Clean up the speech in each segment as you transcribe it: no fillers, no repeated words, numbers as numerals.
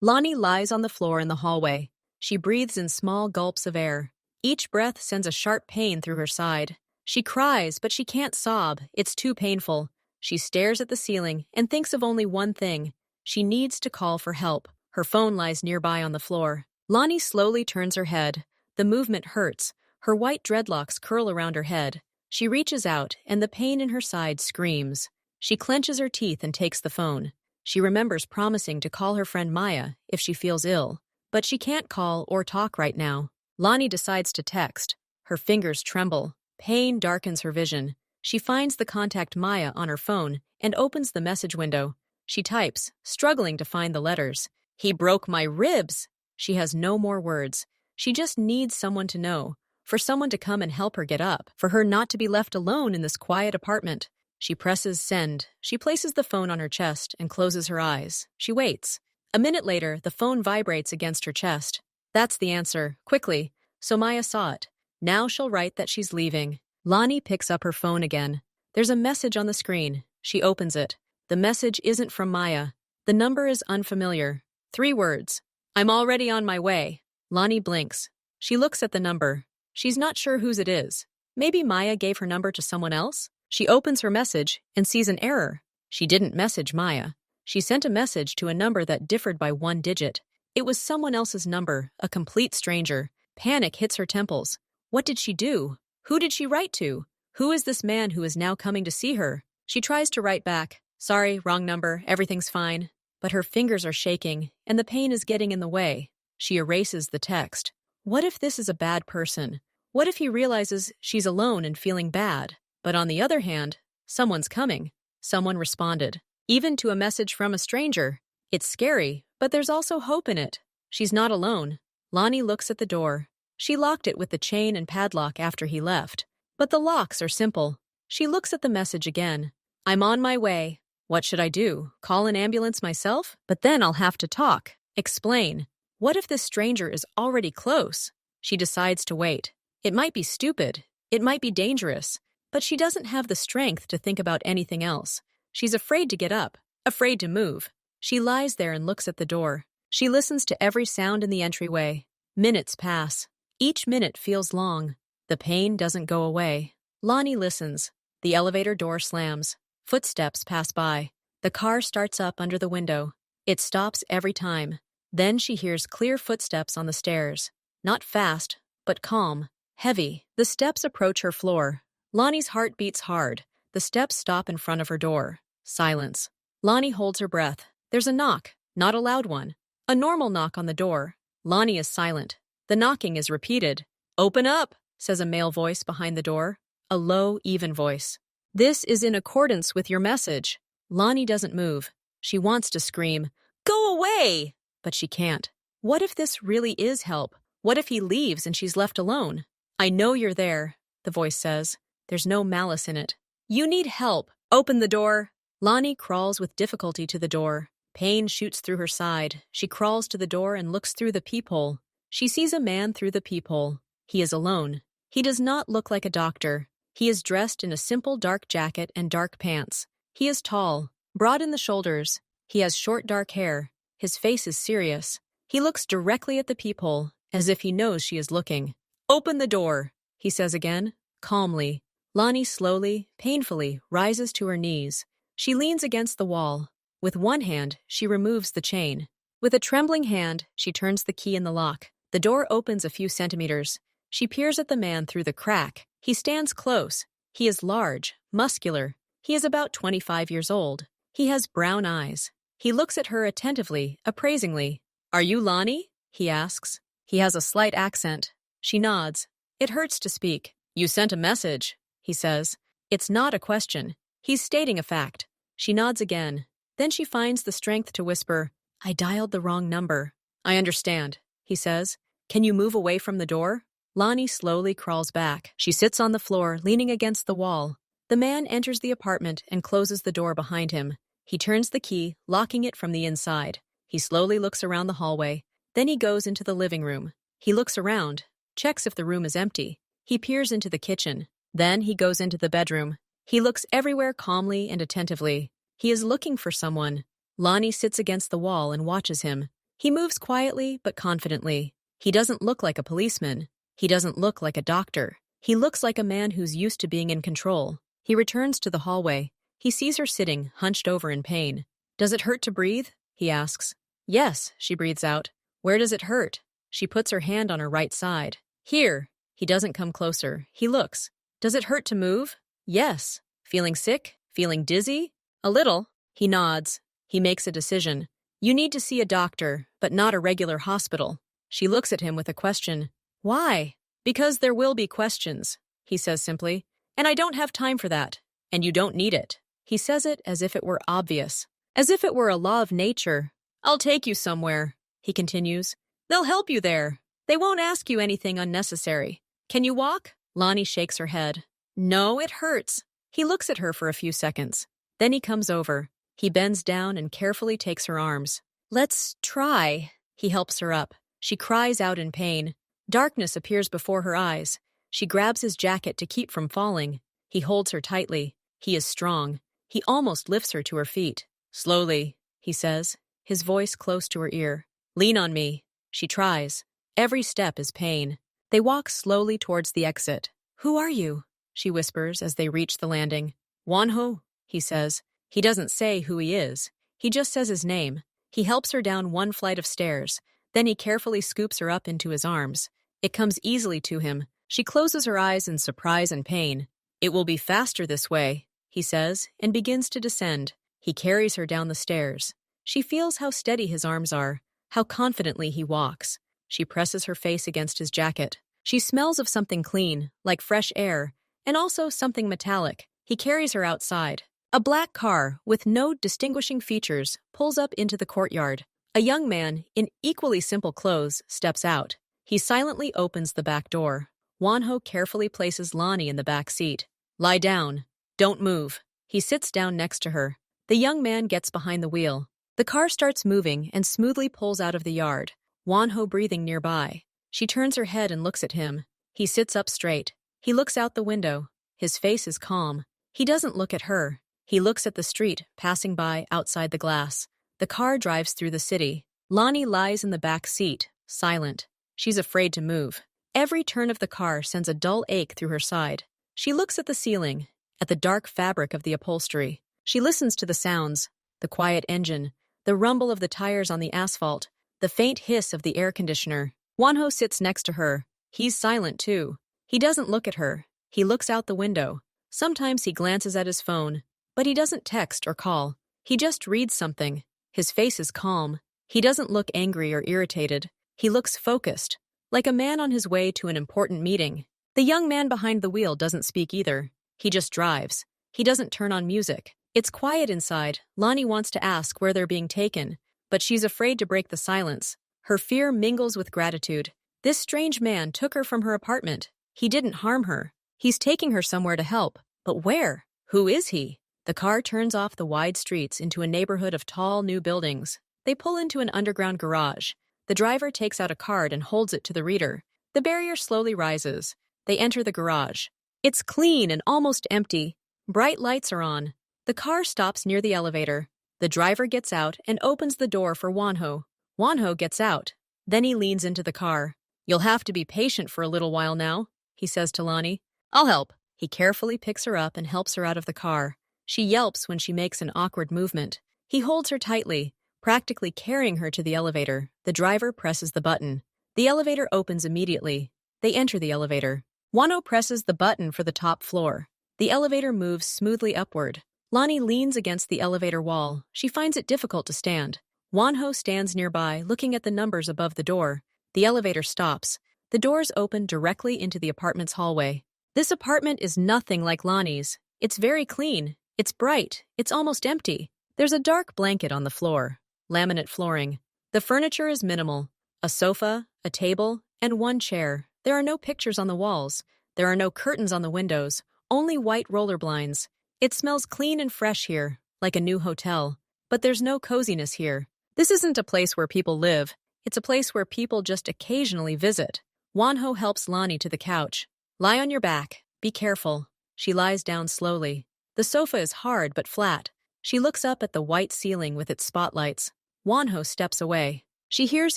Lonnie lies on the floor in the hallway. She breathes in small gulps of air. Each breath sends a sharp pain through her side. She cries, but she can't sob. It's too painful. She stares at the ceiling and thinks of only one thing. She needs to call for help. Her phone lies nearby on the floor. Lonnie slowly turns her head. The movement hurts. Her white dreadlocks curl around her head. She reaches out, and the pain in her side screams. She clenches her teeth and takes the phone. She remembers promising to call her friend Maya if she feels ill. But she can't call or talk right now. Lonnie decides to text. Her fingers tremble. Pain darkens her vision. She finds the contact Maya on her phone and opens the message window. She types, struggling to find the letters. "He broke my ribs." She has no more words. She just needs someone to know, for someone to come and help her get up, for her not to be left alone in this quiet apartment. She presses send. She places the phone on her chest and closes her eyes. She waits. A minute later, the phone vibrates against her chest. That's the answer, quickly. So Maya saw it. Now she'll write that she's leaving. Lonnie picks up her phone again. There's a message on the screen. She opens it. The message isn't from Maya. The number is unfamiliar. 3 words. "I'm already on my way." Lonnie blinks. She looks at the number. She's not sure whose it is. Maybe Maya gave her number to someone else? She opens her message and sees an error. She didn't message Maya. She sent a message to a number that differed by 1 digit. It was someone else's number, a complete stranger. Panic hits her temples. What did she do? Who did she write to? Who is this man who is now coming to see her? She tries to write back. "Sorry, wrong number, everything's fine." But her fingers are shaking, and the pain is getting in the way. She erases the text. What if this is a bad person? What if he realizes she's alone and feeling bad? But on the other hand, someone's coming. Someone responded. Even to a message from a stranger. It's scary, but there's also hope in it. She's not alone. Lonnie looks at the door. She locked it with the chain and padlock after he left. But the locks are simple. She looks at the message again. "I'm on my way. What should I do? Call an ambulance myself? But then I'll have to talk. Explain. What if this stranger is already close?" She decides to wait. It might be stupid. It might be dangerous. But she doesn't have the strength to think about anything else. She's afraid to get up, afraid to move. She lies there and looks at the door. She listens to every sound in the entryway. Minutes pass. Each minute feels long. The pain doesn't go away. Lonnie listens. The elevator door slams. Footsteps pass by. The car starts up under the window. It stops every time. Then she hears clear footsteps on the stairs. Not fast, but calm, heavy. The steps approach her floor. Lonnie's heart beats hard. The steps stop in front of her door. Silence. Lonnie holds her breath. There's a knock, not a loud one. A normal knock on the door. Lonnie is silent. The knocking is repeated. "Open up," says a male voice behind the door. A low, even voice. "This is in accordance with your message." Lonnie doesn't move. She wants to scream, "Go away!" But she can't. What if this really is help? What if he leaves and she's left alone? "I know you're there," the voice says. There's no malice in it. "You need help. Open the door." Lonnie crawls with difficulty to the door. Pain shoots through her side. She crawls to the door and looks through the peephole. She sees a man through the peephole. He is alone. He does not look like a doctor. He is dressed in a simple dark jacket and dark pants. He is tall, broad in the shoulders. He has short dark hair. His face is serious. He looks directly at the peephole, as if he knows she is looking. "Open the door," he says again, calmly. Lonnie slowly, painfully, rises to her knees. She leans against the wall. With one hand, she removes the chain. With a trembling hand, she turns the key in the lock. The door opens a few centimeters. She peers at the man through the crack. He stands close. He is large, muscular. He is about 25 years old. He has brown eyes. He looks at her attentively, appraisingly. "Are you Lonnie?" he asks. He has a slight accent. She nods. It hurts to speak. "You sent a message," he says. It's not a question. He's stating a fact. She nods again. Then she finds the strength to whisper, "I dialed the wrong number." "I understand," he says. "Can you move away from the door?" Lonnie slowly crawls back. She sits on the floor, leaning against the wall. The man enters the apartment and closes the door behind him. He turns the key, locking it from the inside. He slowly looks around the hallway. Then he goes into the living room. He looks around, checks if the room is empty. He peers into the kitchen. Then he goes into the bedroom. He looks everywhere calmly and attentively. He is looking for someone. Lonnie sits against the wall and watches him. He moves quietly but confidently. He doesn't look like a policeman. He doesn't look like a doctor. He looks like a man who's used to being in control. He returns to the hallway. He sees her sitting, hunched over in pain. "Does it hurt to breathe?" he asks. "Yes," she breathes out. "Where does it hurt?" She puts her hand on her right side. "Here." He doesn't come closer. He looks. "Does it hurt to move?" "Yes." "Feeling sick? Feeling dizzy?" "A little." He nods. He makes a decision. "You need to see a doctor, but not a regular hospital." She looks at him with a question. "Why?" "Because there will be questions," he says simply. "And I don't have time for that. And you don't need it." He says it as if it were obvious, as if it were a law of nature. "I'll take you somewhere," he continues. "They'll help you there. They won't ask you anything unnecessary. Can you walk?" Lonnie shakes her head. "No, it hurts." He looks at her for a few seconds. Then he comes over. He bends down and carefully takes her arms. "Let's try." He helps her up. She cries out in pain. Darkness appears before her eyes. She grabs his jacket to keep from falling. He holds her tightly. He is strong. He almost lifts her to her feet. "Slowly," he says, his voice close to her ear. "Lean on me." She tries. Every step is pain. They walk slowly towards the exit. "Who are you?" she whispers as they reach the landing. "Wonho," he says. He doesn't say who he is. He just says his name. He helps her down one flight of stairs. Then he carefully scoops her up into his arms. It comes easily to him. She closes her eyes in surprise and pain. "It will be faster this way," he says, and begins to descend. He carries her down the stairs. She feels how steady his arms are, how confidently he walks. She presses her face against his jacket. She smells of something clean, like fresh air, and also something metallic. He carries her outside. A black car, with no distinguishing features, pulls up into the courtyard. A young man, in equally simple clothes, steps out. He silently opens the back door. Wonho carefully places Lonnie in the back seat. "Lie down. Don't move." He sits down next to her. The young man gets behind the wheel. The car starts moving and smoothly pulls out of the yard. Wonho breathing nearby. She turns her head and looks at him. He sits up straight. He looks out the window. His face is calm. He doesn't look at her. He looks at the street passing by outside the glass. The car drives through the city. Lonnie lies in the back seat, silent. She's afraid to move. Every turn of the car sends a dull ache through her side. She looks at the ceiling, at the dark fabric of the upholstery. She listens to the sounds, the quiet engine, the rumble of the tires on the asphalt, the faint hiss of the air conditioner. Wonho sits next to her. He's silent too. He doesn't look at her. He looks out the window. Sometimes he glances at his phone, but he doesn't text or call. He just reads something. His face is calm. He doesn't look angry or irritated. He looks focused, like a man on his way to an important meeting. The young man behind the wheel doesn't speak either. He just drives. He doesn't turn on music. It's quiet inside. Lonnie wants to ask where they're being taken, but she's afraid to break the silence. Her fear mingles with gratitude. This strange man took her from her apartment. He didn't harm her. He's taking her somewhere to help. But where? Who is he? The car turns off the wide streets into a neighborhood of tall, new buildings. They pull into an underground garage. The driver takes out a card and holds it to the reader. The barrier slowly rises. They enter the garage. It's clean and almost empty. Bright lights are on. The car stops near the elevator. The driver gets out and opens the door for Wonho. Wonho gets out. Then he leans into the car. "You'll have to be patient for a little while now," he says to Lonnie. "I'll help." He carefully picks her up and helps her out of the car. She yelps when she makes an awkward movement. He holds her tightly, practically carrying her to the elevator. The driver presses the button. The elevator opens immediately. They enter the elevator. Wonho presses the button for the top floor. The elevator moves smoothly upward. Lonnie leans against the elevator wall. She finds it difficult to stand. Wonho stands nearby, looking at the numbers above the door. The elevator stops. The doors open directly into the apartment's hallway. This apartment is nothing like Lonnie's. It's very clean. It's bright. It's almost empty. There's a dark blanket on the floor. Laminate flooring. The furniture is minimal. A sofa, a table, and one chair. There are no pictures on the walls. There are no curtains on the windows. Only white roller blinds. It smells clean and fresh here, like a new hotel. But there's no coziness here. This isn't a place where people live. It's a place where people just occasionally visit. Wonho helps Lonnie to the couch. "Lie on your back. Be careful." She lies down slowly. The sofa is hard but flat. She looks up at the white ceiling with its spotlights. Wonho steps away. She hears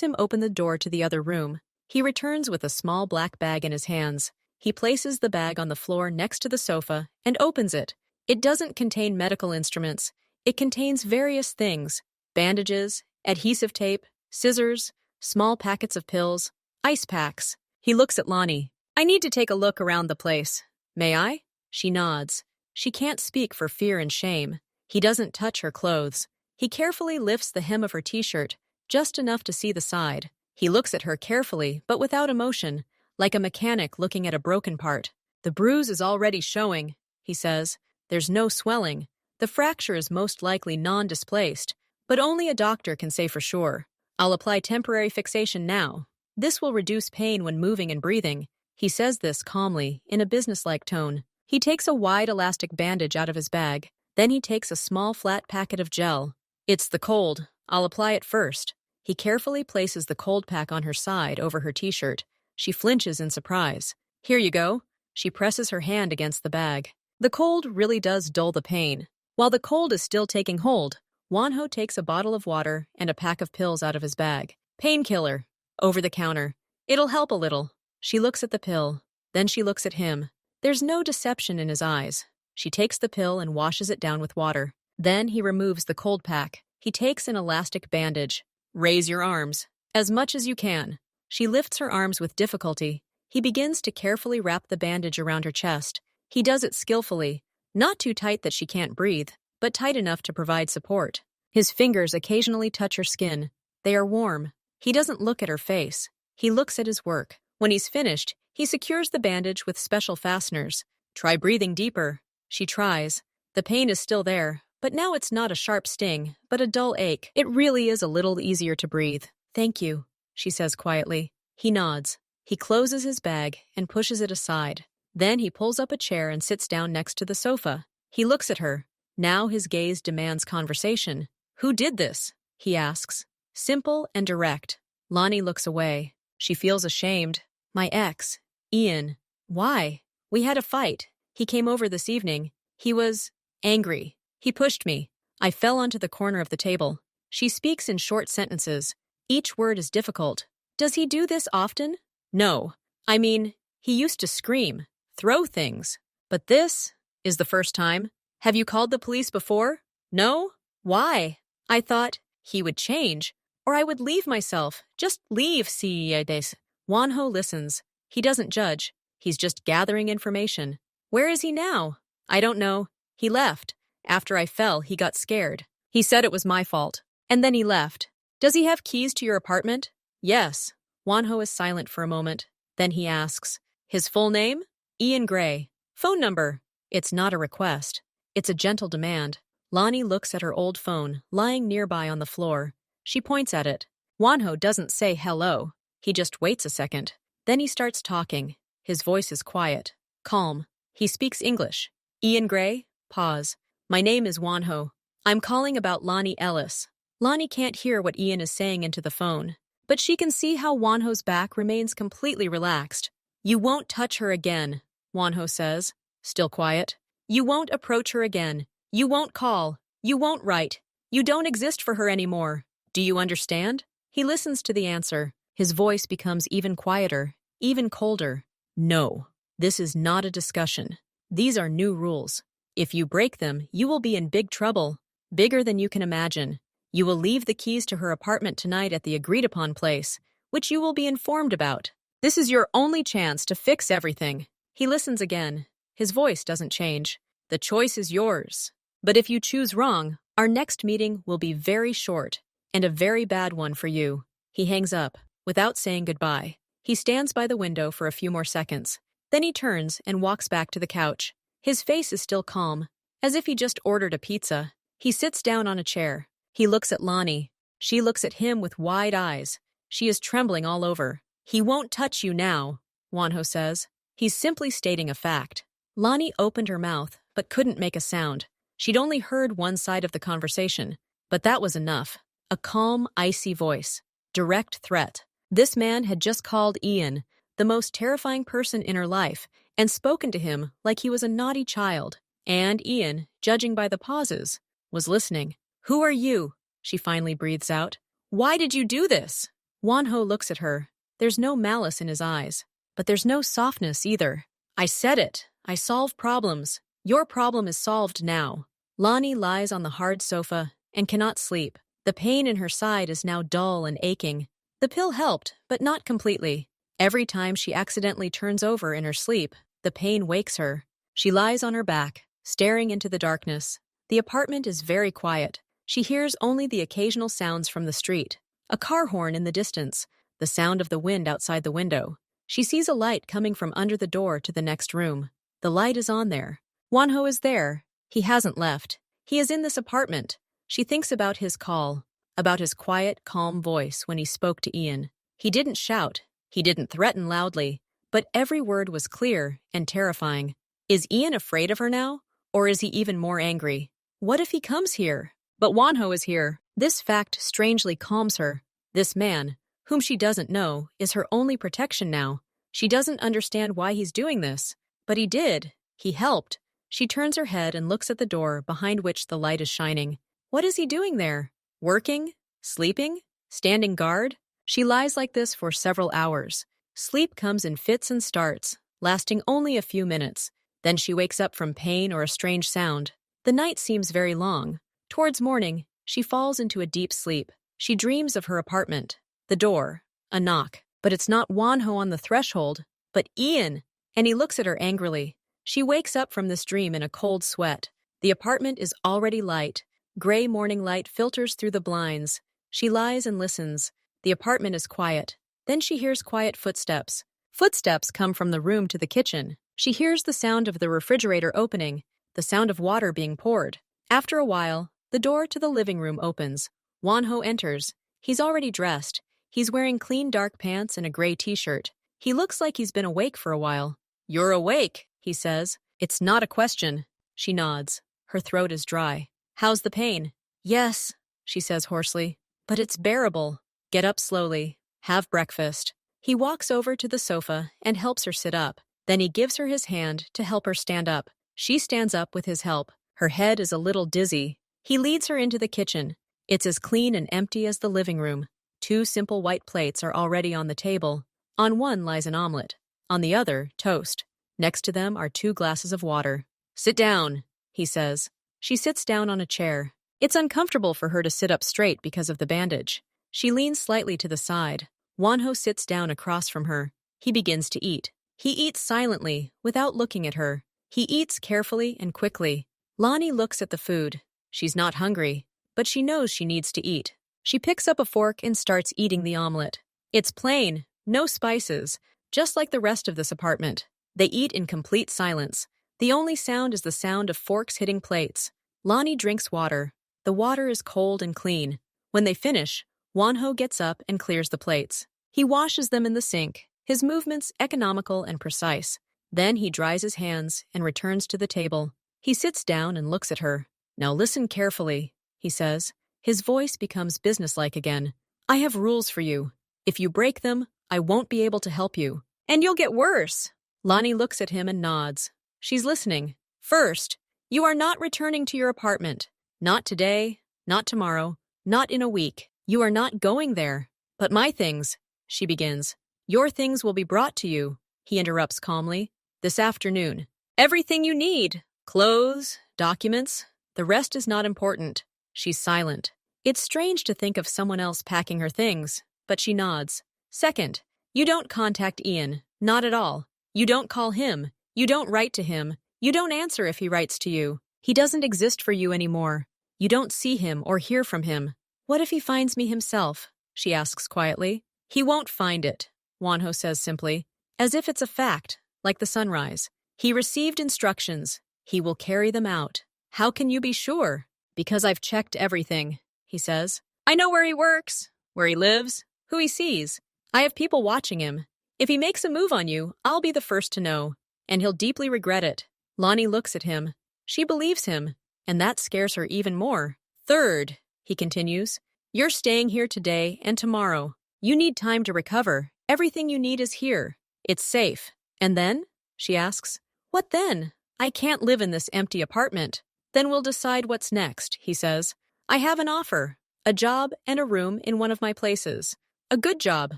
him open the door to the other room. He returns with a small black bag in his hands. He places the bag on the floor next to the sofa and opens it. It doesn't contain medical instruments. It contains various things: bandages, adhesive tape, scissors, small packets of pills, ice packs. He looks at Lonnie. "I need to take a look around the place. May I?" She nods. She can't speak for fear and shame. He doesn't touch her clothes. He carefully lifts the hem of her t-shirt, just enough to see the side. He looks at her carefully, but without emotion, like a mechanic looking at a broken part. "The bruise is already showing," he says. "There's no swelling. The fracture is most likely non-displaced, but only a doctor can say for sure. I'll apply temporary fixation now. This will reduce pain when moving and breathing." He says this calmly, in a businesslike tone. He takes a wide elastic bandage out of his bag. Then he takes a small flat packet of gel. "It's the cold. I'll apply it first." He carefully places the cold pack on her side over her t-shirt. She flinches in surprise. "Here you go." She presses her hand against the bag. The cold really does dull the pain. While the cold is still taking hold, Wanho takes a bottle of water and a pack of pills out of his bag. "Painkiller." Over the counter. "It'll help a little." She looks at the pill. Then she looks at him. There's no deception in his eyes. She takes the pill and washes it down with water. Then he removes the cold pack. He takes an elastic bandage. "Raise your arms. As much as you can." She lifts her arms with difficulty. He begins to carefully wrap the bandage around her chest. He does it skillfully. Not too tight that she can't breathe, but tight enough to provide support. His fingers occasionally touch her skin. They are warm. He doesn't look at her face. He looks at his work. When he's finished, he secures the bandage with special fasteners. "Try breathing deeper." She tries. The pain is still there, but now it's not a sharp sting, but a dull ache. It really is a little easier to breathe. "Thank you," she says quietly. He nods. He closes his bag and pushes it aside. Then he pulls up a chair and sits down next to the sofa. He looks at her. Now his gaze demands conversation. "Who did this?" he asks. Simple and direct. Lonnie looks away. She feels ashamed. "My ex, Ian." "Why?" "We had a fight. He came over this evening. He was angry. He pushed me. I fell onto the corner of the table." She speaks in short sentences. Each word is difficult. "Does he do this often?" "No. I mean, he used to scream, throw things. But this is the first time." "Have you called the police before?" "No." "Why?" "I thought he would change, or I would leave myself. Just leave, CEDs." Wanho listens. He doesn't judge. He's just gathering information. "Where is he now?" "I don't know. He left. After I fell, he got scared. He said it was my fault. And then he left." "Does he have keys to your apartment?" "Yes." Wanho is silent for a moment. Then he asks, "His full name?" "Ian Gray." "Phone number?" It's not a request. It's a gentle demand. Lonnie looks at her old phone, lying nearby on the floor. She points at it. Wanho doesn't say hello. He just waits a second. Then he starts talking. His voice is quiet, calm. He speaks English. "Ian Gray?" Pause. "My name is Wanho. I'm calling about Lonnie Ellis." Lonnie can't hear what Ian is saying into the phone, but she can see how Wanho's back remains completely relaxed. "You won't touch her again," Wanho says, still quiet. "You won't approach her again. You won't call. You won't write. You don't exist for her anymore. Do you understand?" He listens to the answer. His voice becomes even quieter, even colder. "No, this is not a discussion. These are new rules. If you break them, you will be in big trouble, bigger than you can imagine. You will leave the keys to her apartment tonight at the agreed-upon place, which you will be informed about. This is your only chance to fix everything." He listens again. His voice doesn't change. "The choice is yours. But if you choose wrong, our next meeting will be very short, and a very bad one for you." He hangs up, without saying goodbye. He stands by the window for a few more seconds. Then he turns and walks back to the couch. His face is still calm, as if he just ordered a pizza. He sits down on a chair. He looks at Lonnie. She looks at him with wide eyes. She is trembling all over. "He won't touch you now," Wanho says. He's simply stating a fact. Lonnie opened her mouth, but couldn't make a sound. She'd only heard one side of the conversation, but that was enough. A calm, icy voice. Direct threat. This man had just called Ian, the most terrifying person in her life, and spoken to him like he was a naughty child. And Ian, judging by the pauses, was listening. "Who are you?" she finally breathes out. Why did you do this? Wonho looks at her. There's no malice in his eyes, but there's no softness either. I said it. I solve problems. Your problem is solved now. Lonnie lies on the hard sofa and cannot sleep. The pain in her side is now dull and aching. The pill helped, but not completely. Every time she accidentally turns over in her sleep, the pain wakes her. She lies on her back, staring into the darkness. The apartment is very quiet. She hears only the occasional sounds from the street. A car horn in the distance, the sound of the wind outside the window. She sees a light coming from under the door to the next room. The light is on there. Wonho is there. He hasn't left. He is in this apartment. She thinks about his call, about his quiet, calm voice when he spoke to Ian. He didn't shout. He didn't threaten loudly, but every word was clear and terrifying. Is Ian afraid of her now? Or is he even more angry? What if he comes here? But Wonho is here. This fact strangely calms her. This man, whom she doesn't know, is her only protection now. She doesn't understand why he's doing this, but he did. He helped. She turns her head and looks at the door behind which the light is shining. What is he doing there? Working? Sleeping? Standing guard? She lies like this for several hours. Sleep comes in fits and starts, lasting only a few minutes. Then she wakes up from pain or a strange sound. The night seems very long. Towards morning, she falls into a deep sleep. She dreams of her apartment. The door. A knock. But it's not Wonho on the threshold, but Ian. And he looks at her angrily. She wakes up from this dream in a cold sweat. The apartment is already light. Gray morning light filters through the blinds. She lies and listens. The apartment is quiet. Then she hears quiet footsteps. Footsteps come from the room to the kitchen. She hears the sound of the refrigerator opening, the sound of water being poured. After a while, the door to the living room opens. Wonho enters. He's already dressed. He's wearing clean dark pants and a gray t-shirt. He looks like he's been awake for a while. You're awake, he says. It's not a question. She nods. Her throat is dry. How's the pain? Yes, she says hoarsely. But it's bearable. Get up slowly. Have breakfast. He walks over to the sofa and helps her sit up. Then he gives her his hand to help her stand up. She stands up with his help. Her head is a little dizzy. He leads her into the kitchen. It's as clean and empty as the living room. 2 simple white plates are already on the table. On one lies an omelet. On the other, toast. Next to them are 2 glasses of water. Sit down, he says. She sits down on a chair. It's uncomfortable for her to sit up straight because of the bandage. She leans slightly to the side. Wonho sits down across from her. He begins to eat. He eats silently, without looking at her. He eats carefully and quickly. Lonnie looks at the food. She's not hungry, but she knows she needs to eat. She picks up a fork and starts eating the omelet. It's plain, no spices, just like the rest of this apartment. They eat in complete silence. The only sound is the sound of forks hitting plates. Lonnie drinks water. The water is cold and clean. When they finish, Wonho gets up and clears the plates. He washes them in the sink, his movements economical and precise. Then he dries his hands and returns to the table. He sits down and looks at her. Now listen carefully, he says. His voice becomes businesslike again. I have rules for you. If you break them, I won't be able to help you. And you'll get worse. Lonnie looks at him and nods. She's listening. First, you are not returning to your apartment. Not today, not tomorrow, not in a week. You are not going there. But my things, she begins. Your things will be brought to you, he interrupts calmly. This afternoon. Everything you need. Clothes, documents. The rest is not important. She's silent. It's strange to think of someone else packing her things, but she nods. Second, you don't contact Ian. Not at all. You don't call him. You don't write to him. You don't answer if he writes to you. He doesn't exist for you anymore. You don't see him or hear from him. What if he finds me himself? She asks quietly. He won't find it, Wonho says simply, as if it's a fact, like the sunrise. He received instructions. He will carry them out. How can you be sure? Because I've checked everything, he says. I know where he works, where he lives, who he sees. I have people watching him. If he makes a move on you, I'll be the first to know, and he'll deeply regret it. Lonnie looks at him. She believes him, and that scares her even more. Third, he continues, you're staying here today and tomorrow. You need time to recover. Everything you need is here. It's safe. And then? She asks. What then? I can't live in this empty apartment. Then we'll decide what's next, he says. I have an offer. A job and a room in one of my places. A good job.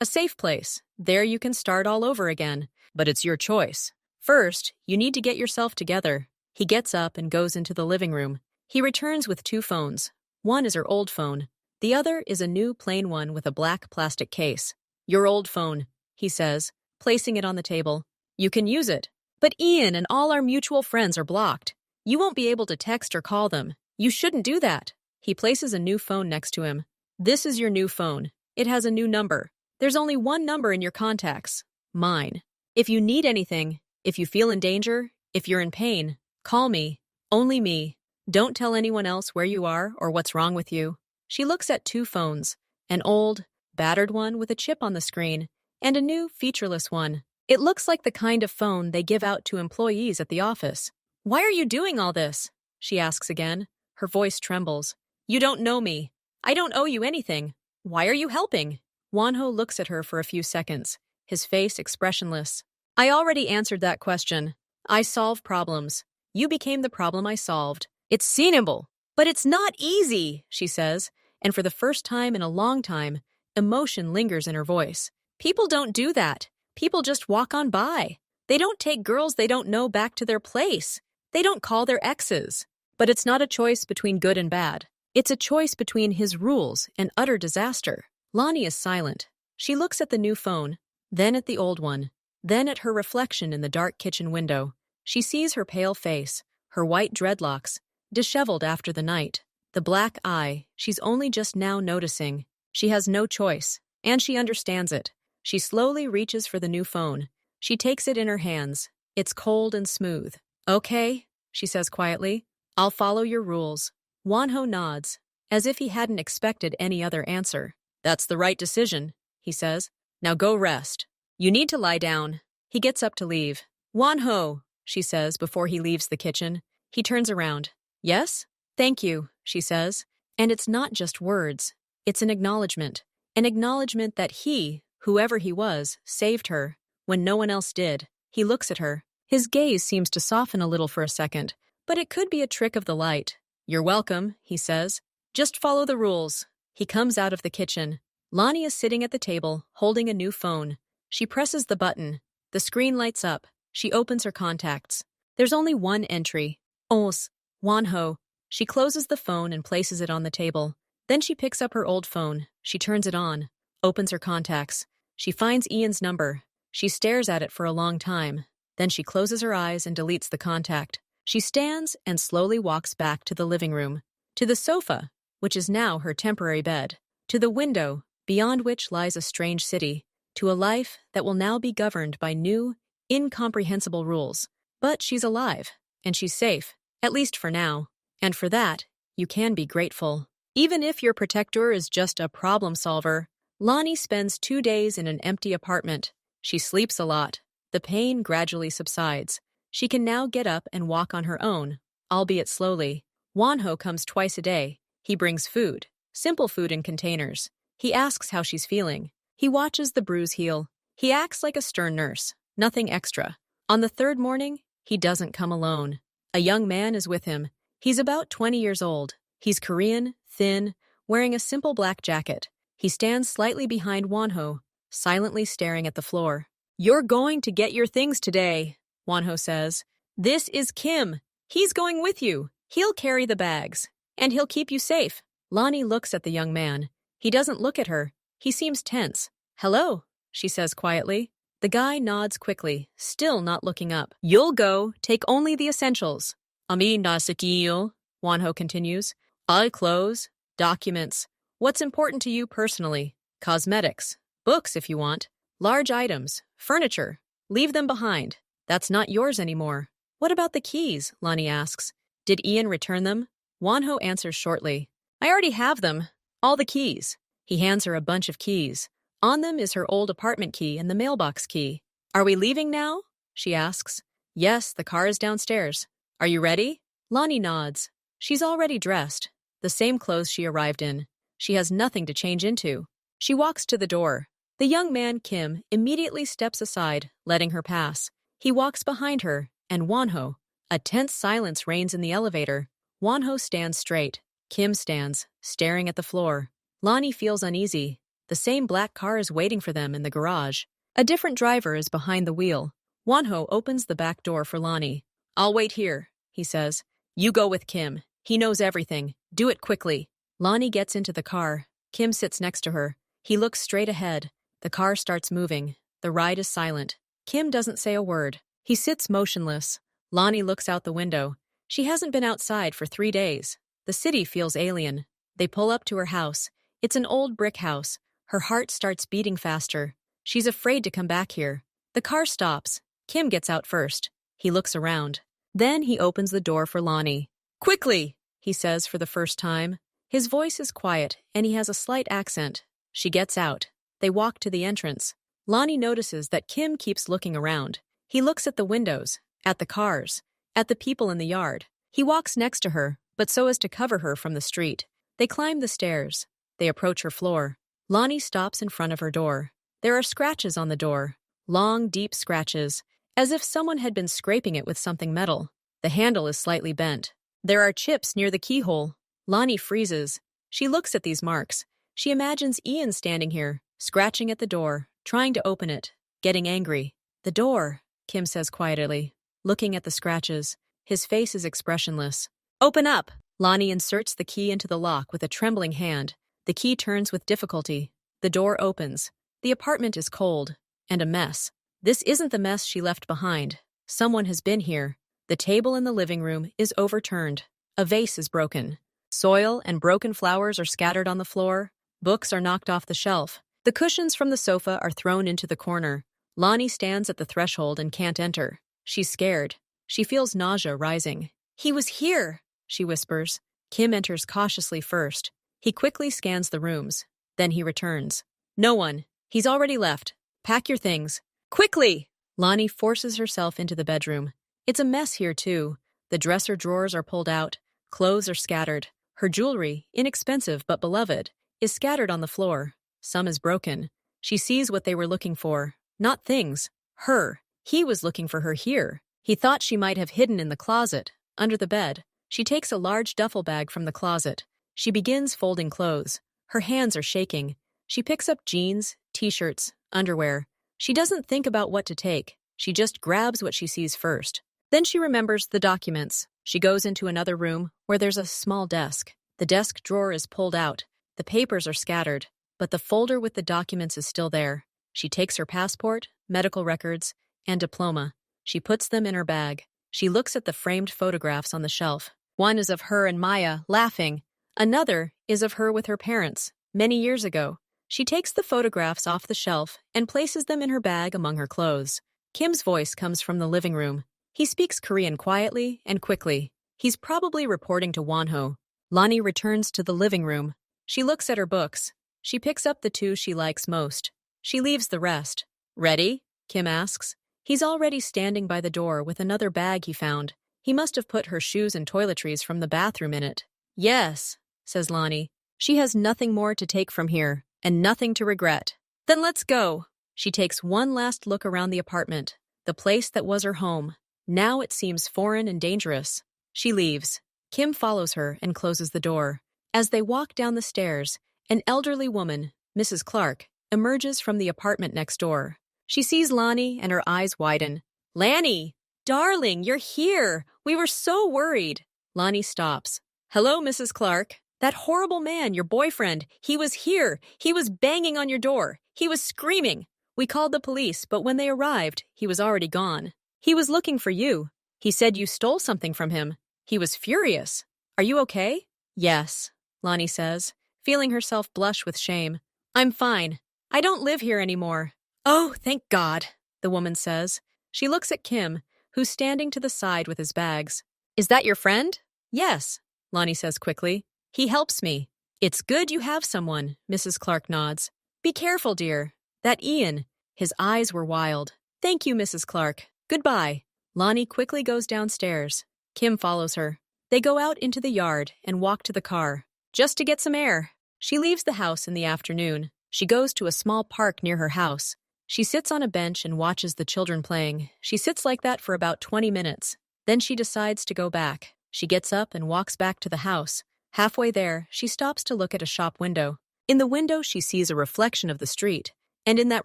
A safe place. There you can start all over again. But it's your choice. First, you need to get yourself together. He gets up and goes into the living room. He returns with 2 phones. One is her old phone. The other is a new plain one with a black plastic case. Your old phone, he says, placing it on the table. You can use it. But Ian and all our mutual friends are blocked. You won't be able to text or call them. You shouldn't do that. He places a new phone next to him. This is your new phone. It has a new number. There's only one number in your contacts. Mine. If you need anything, if you feel in danger, if you're in pain, call me. Only me. Don't tell anyone else where you are or what's wrong with you. She looks at 2 phones. An old, battered one with a chip on the screen, and a new, featureless one. It looks like the kind of phone they give out to employees at the office. Why are you doing all this? She asks again. Her voice trembles. You don't know me. I don't owe you anything. Why are you helping? Wonho looks at her for a few seconds, his face expressionless. I already answered that question. I solve problems. You became the problem I solved. It's seenable. But it's not easy, she says, and for the first time in a long time, emotion lingers in her voice. People don't do that. People just walk on by. They don't take girls they don't know back to their place. They don't call their exes. But it's not a choice between good and bad. It's a choice between his rules and utter disaster. Lonnie is silent. She looks at the new phone, then at the old one, then at her reflection in the dark kitchen window. She sees her pale face, her white dreadlocks, disheveled after the night, the black eye she's only just now noticing. She has no choice, and she understands it. She slowly reaches for the new phone. She takes it in her hands. It's cold and smooth. Okay, she says quietly. I'll follow your rules. Wonho nods, as if he hadn't expected any other answer. That's the right decision, he says. Now go rest. You need to lie down. He gets up to leave. Wonho, she says before he leaves the kitchen. He turns around. Yes? Thank you, she says. And it's not just words. It's an acknowledgement. An acknowledgement that he, whoever he was, saved her when no one else did. He looks at her. His gaze seems to soften a little for a second, but it could be a trick of the light. You're welcome, he says. Just follow the rules. He comes out of the kitchen. Lonnie is sitting at the table, holding a new phone. She presses the button. The screen lights up. She opens her contacts. There's only one entry. Os, Wonho. She closes the phone and places it on the table. Then she picks up her old phone. She turns it on, opens her contacts. She finds Ian's number. She stares at it for a long time. Then she closes her eyes and deletes the contact. She stands and slowly walks back to the living room, to the sofa, which is now her temporary bed, to the window, beyond which lies a strange city, to a life that will now be governed by new, incomprehensible rules. But she's alive, and she's safe, at least for now. And for that, you can be grateful. Even if your protector is just a problem solver, Lonnie spends 2 days in an empty apartment. She sleeps a lot. The pain gradually subsides. She can now get up and walk on her own, albeit slowly. Wonho comes twice a day. He brings food, simple food in containers. He asks how she's feeling. He watches the bruise heal. He acts like a stern nurse, nothing extra. On the 3rd morning, he doesn't come alone. A young man is with him. He's about 20 years old. He's Korean, thin, wearing a simple black jacket. He stands slightly behind Wonho, silently staring at the floor. You're going to get your things today, Wonho says. This is Kim. He's going with you. He'll carry the bags. And he'll keep you safe. Lonnie looks at the young man. He doesn't look at her. He seems tense. Hello, she says quietly. The guy nods quickly, still not looking up. You'll go. Take only the essentials. Ami nasakiyo, Wonho continues. All clothes, documents. What's important to you personally? Cosmetics. Books if you want. Large items. Furniture. Leave them behind. That's not yours anymore. What about the keys? Lonnie asks. Did Ian return them? Wonho answers shortly. I already have them. All the keys. He hands her a bunch of keys. On them is her old apartment key and the mailbox key. Are we leaving now? She asks. Yes, the car is downstairs. Are you ready? Lonnie nods. She's already dressed. The same clothes she arrived in. She has nothing to change into. She walks to the door. The young man, Kim, immediately steps aside, letting her pass. He walks behind her, and Wonho. A tense silence reigns in the elevator. Wonho stands straight. Kim stands, staring at the floor. Lonnie feels uneasy. The same black car is waiting for them in the garage. A different driver is behind the wheel. Wonho opens the back door for Lonnie. "I'll wait here," he says. "You go with Kim. He knows everything. Do it quickly." Lonnie gets into the car. Kim sits next to her. He looks straight ahead. The car starts moving. The ride is silent. Kim doesn't say a word. He sits motionless. Lonnie looks out the window. She hasn't been outside for 3 days. The city feels alien. They pull up to her house. It's an old brick house. Her heart starts beating faster. She's afraid to come back here. The car stops. Kim gets out first. He looks around. Then he opens the door for Lonnie. "Quickly," he says for the first time. His voice is quiet, and he has a slight accent. She gets out. They walk to the entrance. Lonnie notices that Kim keeps looking around. He looks at the windows, at the cars, at the people in the yard. He walks next to her, but so as to cover her from the street. They climb the stairs. They approach her floor. Lonnie stops in front of her door. There are scratches on the door. Long, deep scratches, as if someone had been scraping it with something metal. The handle is slightly bent. There are chips near the keyhole. Lonnie freezes. She looks at these marks. She imagines Ian standing here, scratching at the door, trying to open it, getting angry. "The door," Kim says quietly, looking at the scratches. His face is expressionless. "Open up!" Lonnie inserts the key into the lock with a trembling hand. The key turns with difficulty. The door opens. The apartment is cold and a mess. This isn't the mess she left behind. Someone has been here. The table in the living room is overturned. A vase is broken. Soil and broken flowers are scattered on the floor. Books are knocked off the shelf. The cushions from the sofa are thrown into the corner. Lonnie stands at the threshold and can't enter. She's scared. She feels nausea rising. "He was here," she whispers. Kim enters cautiously first. He quickly scans the rooms. Then he returns. "No one. He's already left. Pack your things. Quickly!" Lonnie forces herself into the bedroom. It's a mess here, too. The dresser drawers are pulled out. Clothes are scattered. Her jewelry, inexpensive but beloved, is scattered on the floor. Some is broken. She sees what they were looking for. Not things. Her. He was looking for her here. He thought she might have hidden in the closet, under the bed. She takes a large duffel bag from the closet. She begins folding clothes. Her hands are shaking. She picks up jeans, t-shirts, underwear. She doesn't think about what to take. She just grabs what she sees first. Then she remembers the documents. She goes into another room where there's a small desk. The desk drawer is pulled out. The papers are scattered, but the folder with the documents is still there. She takes her passport, medical records, and diploma. She puts them in her bag. She looks at the framed photographs on the shelf. One is of her and Maya, laughing. Another is of her with her parents, many years ago. She takes the photographs off the shelf and places them in her bag among her clothes. Kim's voice comes from the living room. He speaks Korean quietly and quickly. He's probably reporting to Wonho. Lonnie returns to the living room. She looks at her books. She picks up the 2 she likes most. She leaves the rest. "Ready?" Kim asks. He's already standing by the door with another bag he found. He must have put her shoes and toiletries from the bathroom in it. "Yes," says Lonnie. She has nothing more to take from here, and nothing to regret. "Then let's go." She takes one last look around the apartment, the place that was her home. Now it seems foreign and dangerous. She leaves. Kim follows her and closes the door. As they walk down the stairs, an elderly woman, Mrs. Clark, emerges from the apartment next door. She sees Lonnie and her eyes widen. "Lanny! Darling, you're here! We were so worried!" Lonnie stops. "Hello, Mrs. Clark. That horrible man, your boyfriend, he was here. He was banging on your door. He was screaming. We called the police, but when they arrived, he was already gone. He was looking for you. He said you stole something from him. He was furious. Are you okay?" "Yes," Lonnie says, feeling herself blush with shame. "I'm fine. I don't live here anymore." "Oh, thank God," the woman says. She looks at Kim, who's standing to the side with his bags. "Is that your friend?" "Yes," Lonnie says quickly. "He helps me." "It's good you have someone," Mrs. Clark nods. "Be careful, dear. That Ian." His eyes were wild. "Thank you, Mrs. Clark. Goodbye." Lonnie quickly goes downstairs. Kim follows her. They go out into the yard and walk to the car, just to get some air. She leaves the house in the afternoon. She goes to a small park near her house. She sits on a bench and watches the children playing. She sits like that for about 20 minutes. Then she decides to go back. She gets up and walks back to the house. Halfway there, she stops to look at a shop window. In the window, she sees a reflection of the street, and in that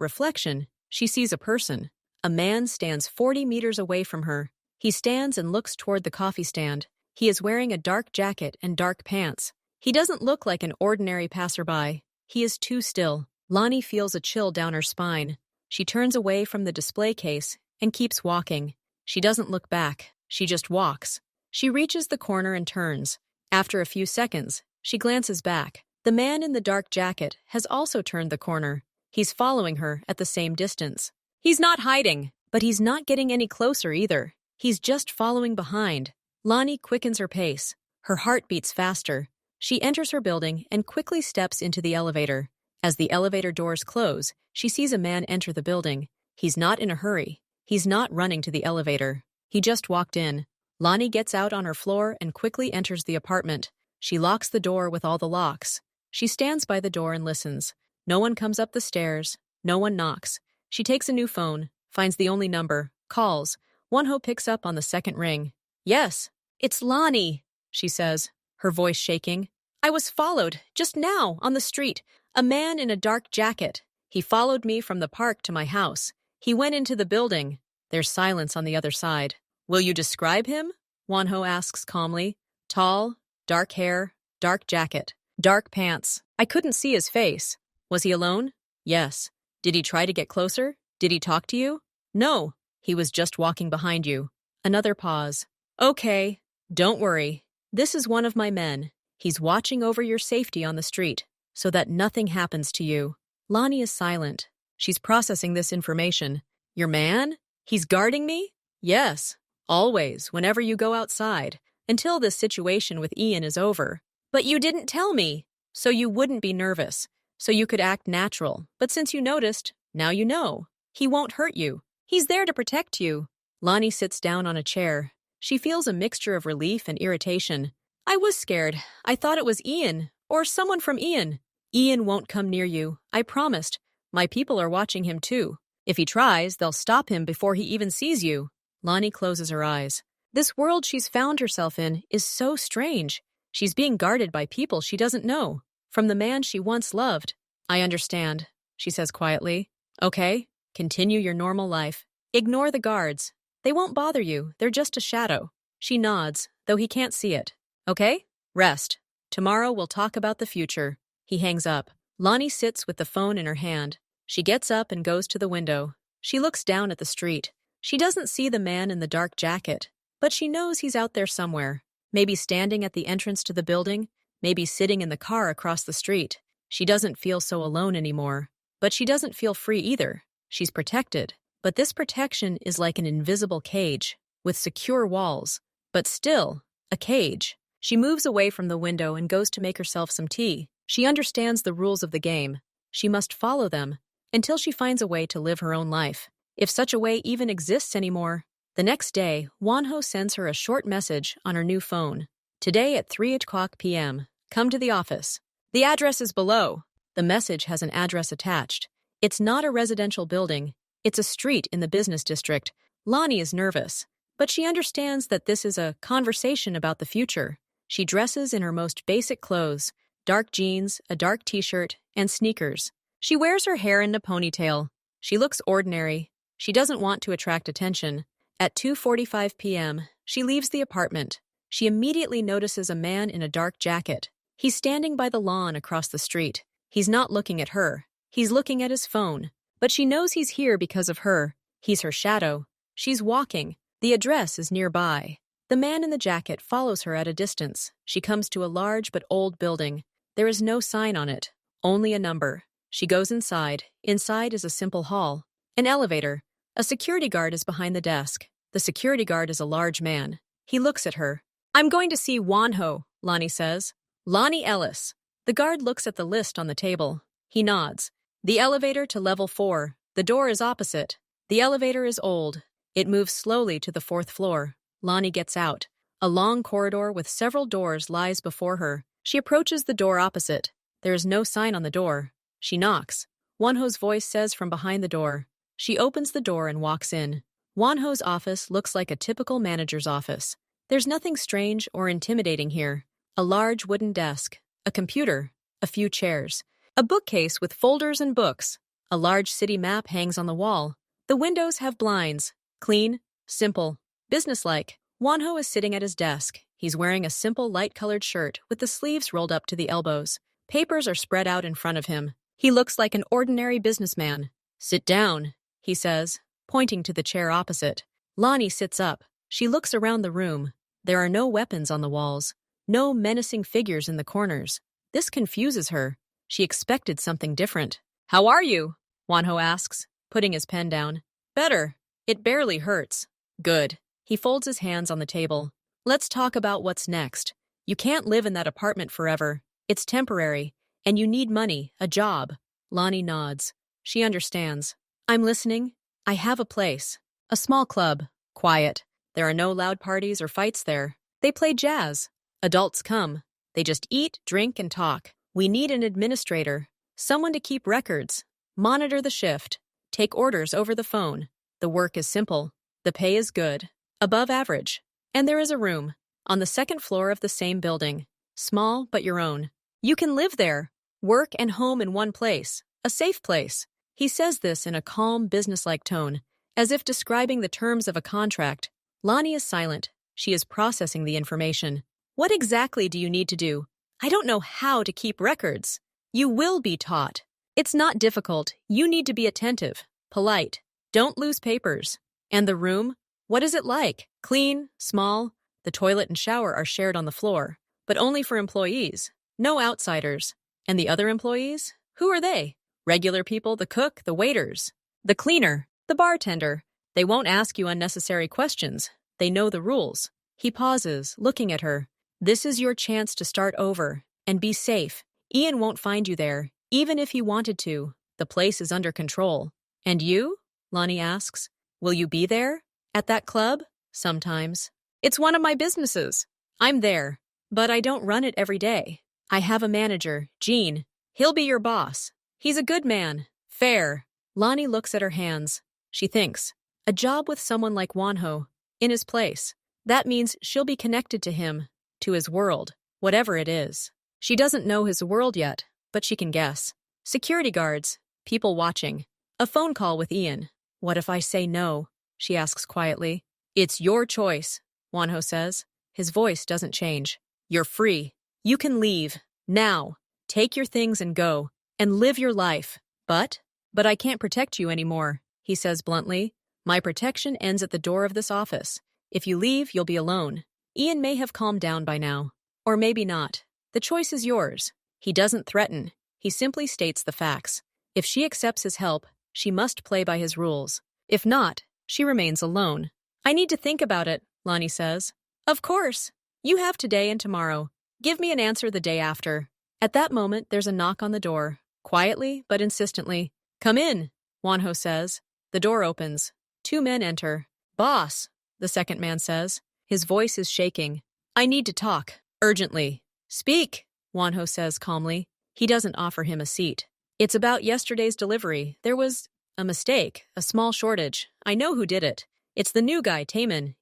reflection, she sees a person. A man stands 40 meters away from her. He stands and looks toward the coffee stand. He is wearing a dark jacket and dark pants. He doesn't look like an ordinary passerby. He is too still. Lonnie feels a chill down her spine. She turns away from the display case and keeps walking. She doesn't look back. She just walks. She reaches the corner and turns. After a few seconds, she glances back. The man in the dark jacket has also turned the corner. He's following her at the same distance. He's not hiding, but he's not getting any closer either. He's just following behind. Lonnie quickens her pace. Her heart beats faster. She enters her building and quickly steps into the elevator. As the elevator doors close, she sees a man enter the building. He's not in a hurry. He's not running to the elevator. He just walked in. Lonnie gets out on her floor and quickly enters the apartment. She locks the door with all the locks. She stands by the door and listens. No one comes up the stairs. No one knocks. She takes a new phone, finds the only number, calls. Wonho picks up on the second ring. Yes, it's Lonnie, she says, her voice shaking. I was followed, just now, on the street. A man in a dark jacket. He followed me from the park to my house. He went into the building. There's silence on the other side. Will you describe him? Wonho asks calmly. Tall, dark hair, dark jacket, dark pants. I couldn't see his face. Was he alone? Yes. Did he try to get closer? Did he talk to you? No. He was just walking behind you. Another pause. Okay. Don't worry. This is one of my men. He's watching over your safety on the street, so that nothing happens to you. Lonnie is silent. She's processing this information. Your man? He's guarding me? Yes. Always, whenever you go outside, until this situation with Ian is over. But you didn't tell me, so you wouldn't be nervous, so you could act natural. But since you noticed, now you know. He won't hurt you. He's there to protect you. Lonnie sits down on a chair. She feels a mixture of relief and irritation. I was scared. I thought it was Ian, or someone from Ian. Ian won't come near you, I promised. My people are watching him too. If he tries, they'll stop him before he even sees you. Lonnie closes her eyes. This world she's found herself in is so strange. She's being guarded by people she doesn't know, from the man she once loved. I understand, she says quietly. Okay, continue your normal life. Ignore the guards. They won't bother you, they're just a shadow. She nods, though he can't see it. Okay? Rest. Tomorrow we'll talk about the future. He hangs up. Lonnie sits with the phone in her hand. She gets up and goes to the window. She looks down at the street. She doesn't see the man in the dark jacket, but she knows he's out there somewhere. Maybe standing at the entrance to the building, maybe sitting in the car across the street. She doesn't feel so alone anymore, but she doesn't feel free either. She's protected, but this protection is like an invisible cage, with secure walls, but still, a cage. She moves away from the window and goes to make herself some tea. She understands the rules of the game. She must follow them, until she finds a way to live her own life. If such a way even exists anymore. The next day, Wonho sends her a short message on her new phone. Today at 3:00 p.m., come to the office. The address is below. The message has an address attached. It's not a residential building. It's a street in the business district. Lonnie is nervous, but she understands that this is a conversation about the future. She dresses in her most basic clothes, dark jeans, a dark t-shirt, and sneakers. She wears her hair in a ponytail. She looks ordinary. She doesn't want to attract attention. At 2:45 p.m., she leaves the apartment. She immediately notices a man in a dark jacket. He's standing by the lawn across the street. He's not looking at her. He's looking at his phone. But she knows he's here because of her. He's her shadow. She's walking. The address is nearby. The man in the jacket follows her at a distance. She comes to a large but old building. There is no sign on it, only a number. She goes inside. Inside is a simple hall. An elevator. A security guard is behind the desk. The security guard is a large man. He looks at her. I'm going to see Wonho, Lonnie says. Lonnie Ellis. The guard looks at the list on the table. He nods. The elevator to level 4. The door is opposite. The elevator is old. It moves slowly to the 4th floor. Lonnie gets out. A long corridor with several doors lies before her. She approaches the door opposite. There is no sign on the door. She knocks. Wonho's voice says from behind the door. She opens the door and walks in. Wonho's office looks like a typical manager's office. There's nothing strange or intimidating here. A large wooden desk, a computer, a few chairs, a bookcase with folders and books. A large city map hangs on the wall. The windows have blinds. Clean, simple, businesslike. Wonho is sitting at his desk. He's wearing a simple light-colored shirt with the sleeves rolled up to the elbows. Papers are spread out in front of him. He looks like an ordinary businessman. "Sit down," he says, pointing to the chair opposite. Lonnie sits up. She looks around the room. There are no weapons on the walls, no menacing figures in the corners. This confuses her. She expected something different. "How are you?" Wonho asks, putting his pen down. "Better. It barely hurts." "Good." He folds his hands on the table. "Let's talk about what's next. You can't live in that apartment forever. It's temporary, and you need money, a job." Lonnie nods. She understands. "I'm listening. I have a place. A small club. Quiet. There are no loud parties or fights there. They play jazz. Adults come. They just eat, drink, and talk. We need an administrator, someone to keep records, monitor the shift, take orders over the phone. The work is simple. The pay is good, above average. And there is a room on the second floor of the same building. Small, but your own. You can live there, work and home in one place, a safe place." He says this in a calm, businesslike tone, as if describing the terms of a contract. Lonnie is silent. She is processing the information. "What exactly do you need to do?" "I don't know how to keep records." "You will be taught. It's not difficult. You need to be attentive, polite. Don't lose papers." "And the room? What is it like?" "Clean, small. The toilet and shower are shared on the floor, but only for employees. No outsiders." "And the other employees? Who are they?" "Regular people, the cook, the waiters, the cleaner, the bartender. They won't ask you unnecessary questions. They know the rules." He pauses, looking at her. "This is your chance to start over and be safe. Ian won't find you there, even if he wanted to. The place is under control." "And you?" Lonnie asks. "Will you be there? At that club?" "Sometimes. It's one of my businesses. I'm there, but I don't run it every day. I have a manager, Gene. He'll be your boss. He's a good man. Fair." Lonnie looks at her hands. She thinks, a job with someone like Wonho, in his place. That means she'll be connected to him, to his world, whatever it is. She doesn't know his world yet, but she can guess. Security guards, people watching. A phone call with Ian. "What if I say no?" she asks quietly. "It's your choice," Wonho says. His voice doesn't change. "You're free. You can leave. Now. Take your things and go. And live your life. But I can't protect you anymore," he says bluntly. "My protection ends at the door of this office. If you leave, you'll be alone." Ian may have calmed down by now. Or maybe not. The choice is yours. He doesn't threaten. He simply states the facts. If she accepts his help, she must play by his rules. If not, she remains alone. "I need to think about it," Lonnie says. "Of course. You have today and tomorrow. Give me an answer the day after." At that moment, there's a knock on the door. Quietly, but insistently. "Come in," Wonho says. The door opens. 2 men enter. "Boss," the second man says. His voice is shaking. "I need to talk. Urgently." "Speak," Wonho says calmly. He doesn't offer him a seat. "It's about yesterday's delivery. There was a mistake, a small shortage. I know who did it. It's the new guy, Taman.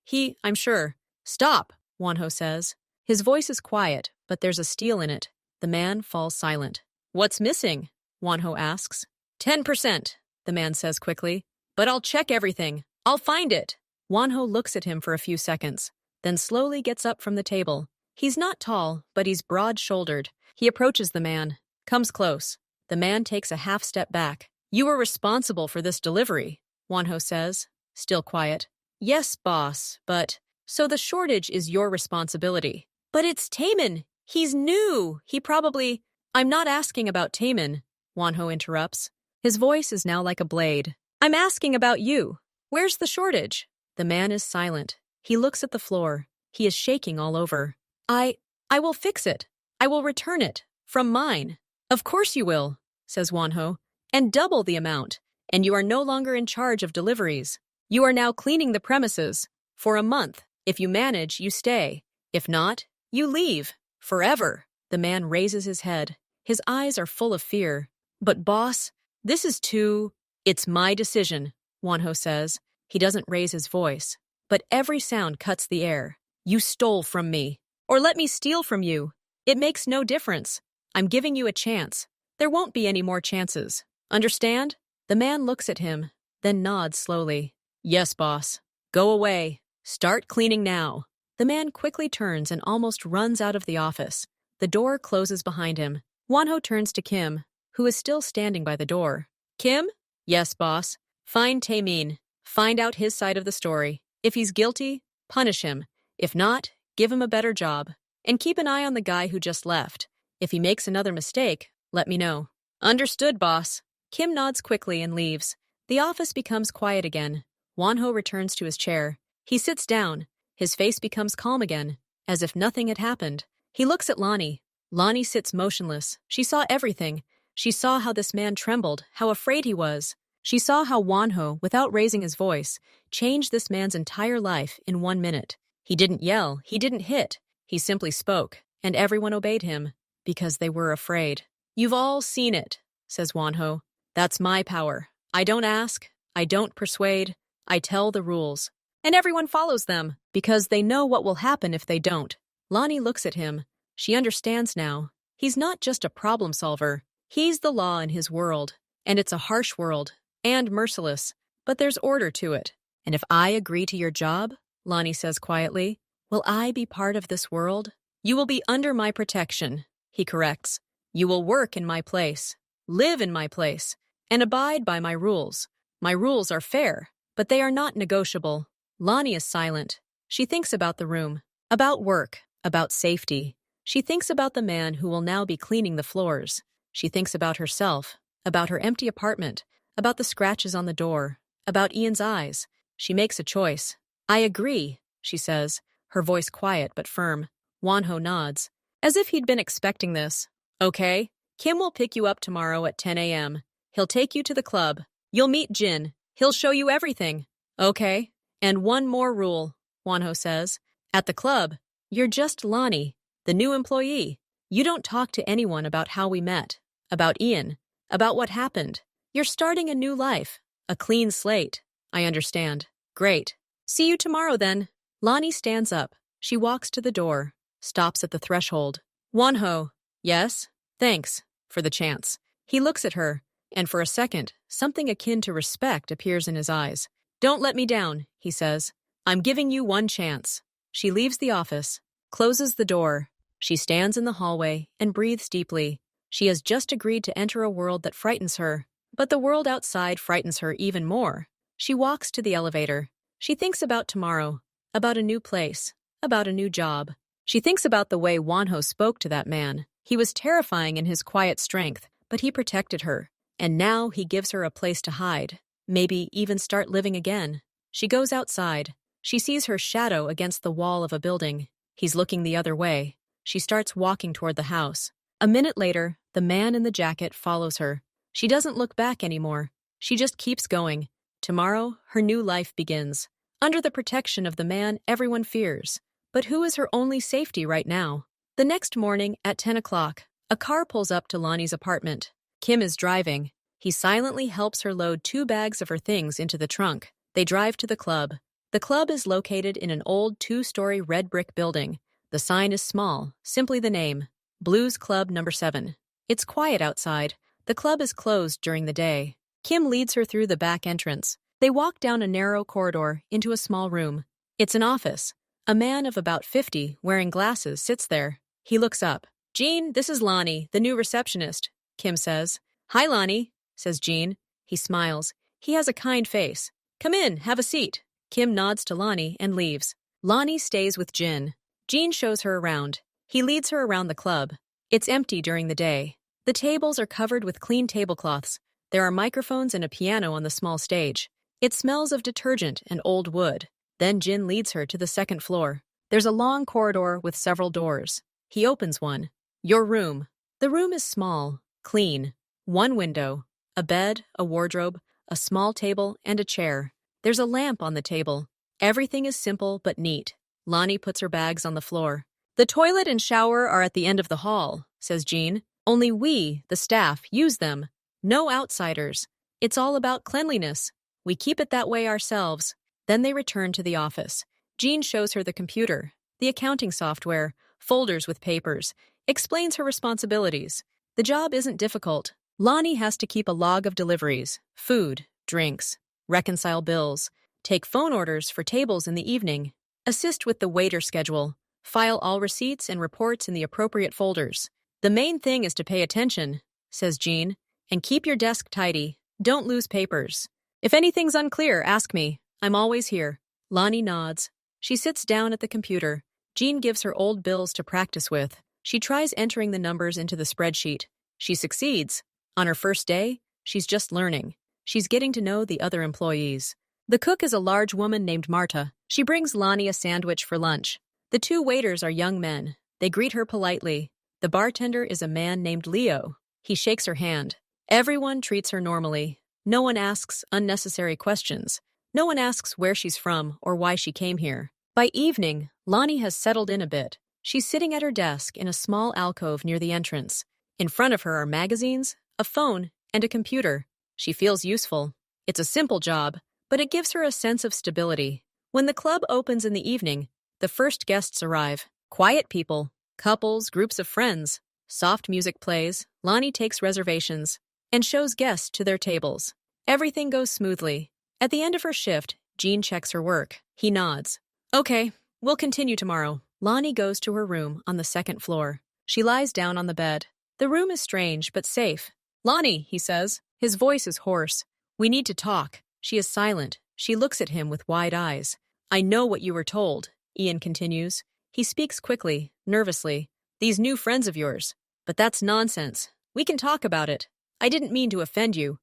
I'm sure." "Stop," Wonho says. His voice is quiet, but there's a steel in it. The man falls silent. "What's missing?" Wonho asks. 10%, the man says quickly. "But I'll check everything. I'll find it." Wonho looks at him for a few seconds, then slowly gets up from the table. He's not tall, but he's broad-shouldered. He approaches the man, comes close. The man takes a half step back. "You were responsible for this delivery," Wonho says, still quiet. "Yes, boss, but..." "So the shortage is your responsibility." "But it's Taman. He's new. He probably..." "I'm not asking about Taman," Wonho interrupts. His voice is now like a blade. "I'm asking about you. Where's the shortage?" The man is silent. He looks at the floor. He is shaking all over. I will fix it. I will return it. From mine." "Of course you will," says Wonho. "And double the amount. And you are no longer in charge of deliveries. You are now cleaning the premises. For a month. If you manage, you stay. If not, you leave. Forever." The man raises his head. His eyes are full of fear. "But boss, this is too..." "It's my decision," Wonho says. He doesn't raise his voice. But every sound cuts the air. "You stole from me. Or let me steal from you. It makes no difference. I'm giving you a chance. There won't be any more chances. Understand? The man looks at him, then nods slowly. Yes, boss. Go away. Start cleaning now. The man quickly turns and almost runs out of the office. The door closes behind him. Wonho turns to Kim, who is still standing by the door. Kim? Yes, boss. Find Taemin. Find out his side of the story. If he's guilty, punish him. If not, give him a better job. And keep an eye on the guy who just left. If he makes another mistake, let me know. Understood, boss. Kim nods quickly and leaves. The office becomes quiet again. Wonho returns to his chair. He sits down. His face becomes calm again, as if nothing had happened. He looks at Lonnie. Lonnie sits motionless. She saw everything. She saw how this man trembled, how afraid he was. She saw how Wonho, without raising his voice, changed this man's entire life in 1 minute. He didn't yell, he didn't hit. He simply spoke, and everyone obeyed him, because they were afraid. You've all seen it, says Wonho. That's my power. I don't ask, I don't persuade, I tell the rules. And everyone follows them, because they know what will happen if they don't. Lonnie looks at him. She understands now. He's not just a problem solver. He's the law in his world. And it's a harsh world, and merciless. But there's order to it. And if I agree to your job, Lonnie says quietly, will I be part of this world? You will be under my protection, he corrects. You will work in my place, live in my place, and abide by my rules. My rules are fair, but they are not negotiable. Lonnie is silent. She thinks about the room, about work, about safety. She thinks about the man who will now be cleaning the floors. She thinks about herself, about her empty apartment, about the scratches on the door, about Ian's eyes. She makes a choice. I agree, she says, her voice quiet but firm. Wonho nods, as if he'd been expecting this. Okay, Kim will pick you up tomorrow at 10 a.m. He'll take you to the club. You'll meet Jin. He'll show you everything. Okay? And one more rule, Wonho says. At the club, you're just Lonnie, the new employee. You don't talk to anyone about how we met, about Ian, about what happened. You're starting a new life, a clean slate. I understand. Great. See you tomorrow then. Lonnie stands up. She walks to the door, stops at the threshold. Wonho. Yes? Thanks for the chance. He looks at her, and for a second, something akin to respect appears in his eyes. Don't let me down, he says. I'm giving you one chance. She leaves the office, closes the door. She stands in the hallway and breathes deeply. She has just agreed to enter a world that frightens her, but the world outside frightens her even more. She walks to the elevator. She thinks about tomorrow, about a new place, about a new job. She thinks about the way Wonho spoke to that man. He was terrifying in his quiet strength, but he protected her. And now he gives her a place to hide. Maybe even start living again. She goes outside. She sees her shadow against the wall of a building. He's looking the other way. She starts walking toward the house. A minute later, the man in the jacket follows her. She doesn't look back anymore. She just keeps going. Tomorrow, her new life begins. Under the protection of the man everyone fears. But who is her only safety right now? The next morning, at 10 o'clock, a car pulls up to Lonnie's apartment. Kim is driving. He silently helps her load 2 bags of her things into the trunk. They drive to the club. The club is located in an old 2-story red brick building. The sign is small, simply the name, Blues Club No. 7. It's quiet outside. The club is closed during the day. Kim leads her through the back entrance. They walk down a narrow corridor into a small room. It's an office. A man of about 50, wearing glasses, sits there. He looks up. Jean, this is Lonnie, the new receptionist, Kim says. Hi, Lonnie, says Jean. He smiles. He has a kind face. Come in, have a seat. Kim nods to Lonnie and leaves. Lonnie stays with Jin. Jean shows her around. He leads her around the club. It's empty during the day. The tables are covered with clean tablecloths. There are microphones and a piano on the small stage. It smells of detergent and old wood. Then Jin leads her to the second floor. There's a long corridor with several doors. He opens one. Your room. The room is small, clean. One window, a bed, a wardrobe, a small table, and a chair. There's a lamp on the table. Everything is simple but neat. Lonnie puts her bags on the floor. The toilet and shower are at the end of the hall, says Jean. Only we, the staff, use them. No outsiders. It's all about cleanliness. We keep it that way ourselves. Then they return to the office. Jean shows her the computer, the accounting software, folders with papers. explains her responsibilities. The job isn't difficult. Lonnie has to keep a log of deliveries, food, drinks, reconcile bills, take phone orders for tables in the evening, assist with the waiter schedule, file all receipts and reports in the appropriate folders. The main thing is to pay attention, says Jean, and keep your desk tidy. Don't lose papers. If anything's unclear, ask me. I'm always here. Lonnie nods. She sits down at the computer. Jean gives her old bills to practice with. She tries entering the numbers into the spreadsheet. She succeeds. On her first day, she's just learning. She's getting to know the other employees. The cook is a large woman named Marta. She brings Lonnie a sandwich for lunch. The two waiters are young men. They greet her politely. The bartender is a man named Leo. He shakes her hand. Everyone treats her normally. No one asks unnecessary questions. No one asks where she's from or why she came here. By evening, Lonnie has settled in a bit. She's sitting at her desk in a small alcove near the entrance. In front of her are magazines, a phone, and a computer. She feels useful. It's a simple job, but it gives her a sense of stability. When the club opens in the evening, the first guests arrive. Quiet people, couples, groups of friends. Soft music plays. Lonnie takes reservations and shows guests to their tables. Everything goes smoothly. At the end of her shift, Jean checks her work. He nods. Okay, we'll continue tomorrow. Lonnie goes to her room on the second floor. She lies down on the bed. The room is strange but safe. Lonnie, he says. His voice is hoarse. We need to talk. She is silent. She looks at him with wide eyes. I know what you were told, Ian continues. He speaks quickly, nervously. These new friends of yours. But that's nonsense. We can talk about it. I didn't mean to offend you.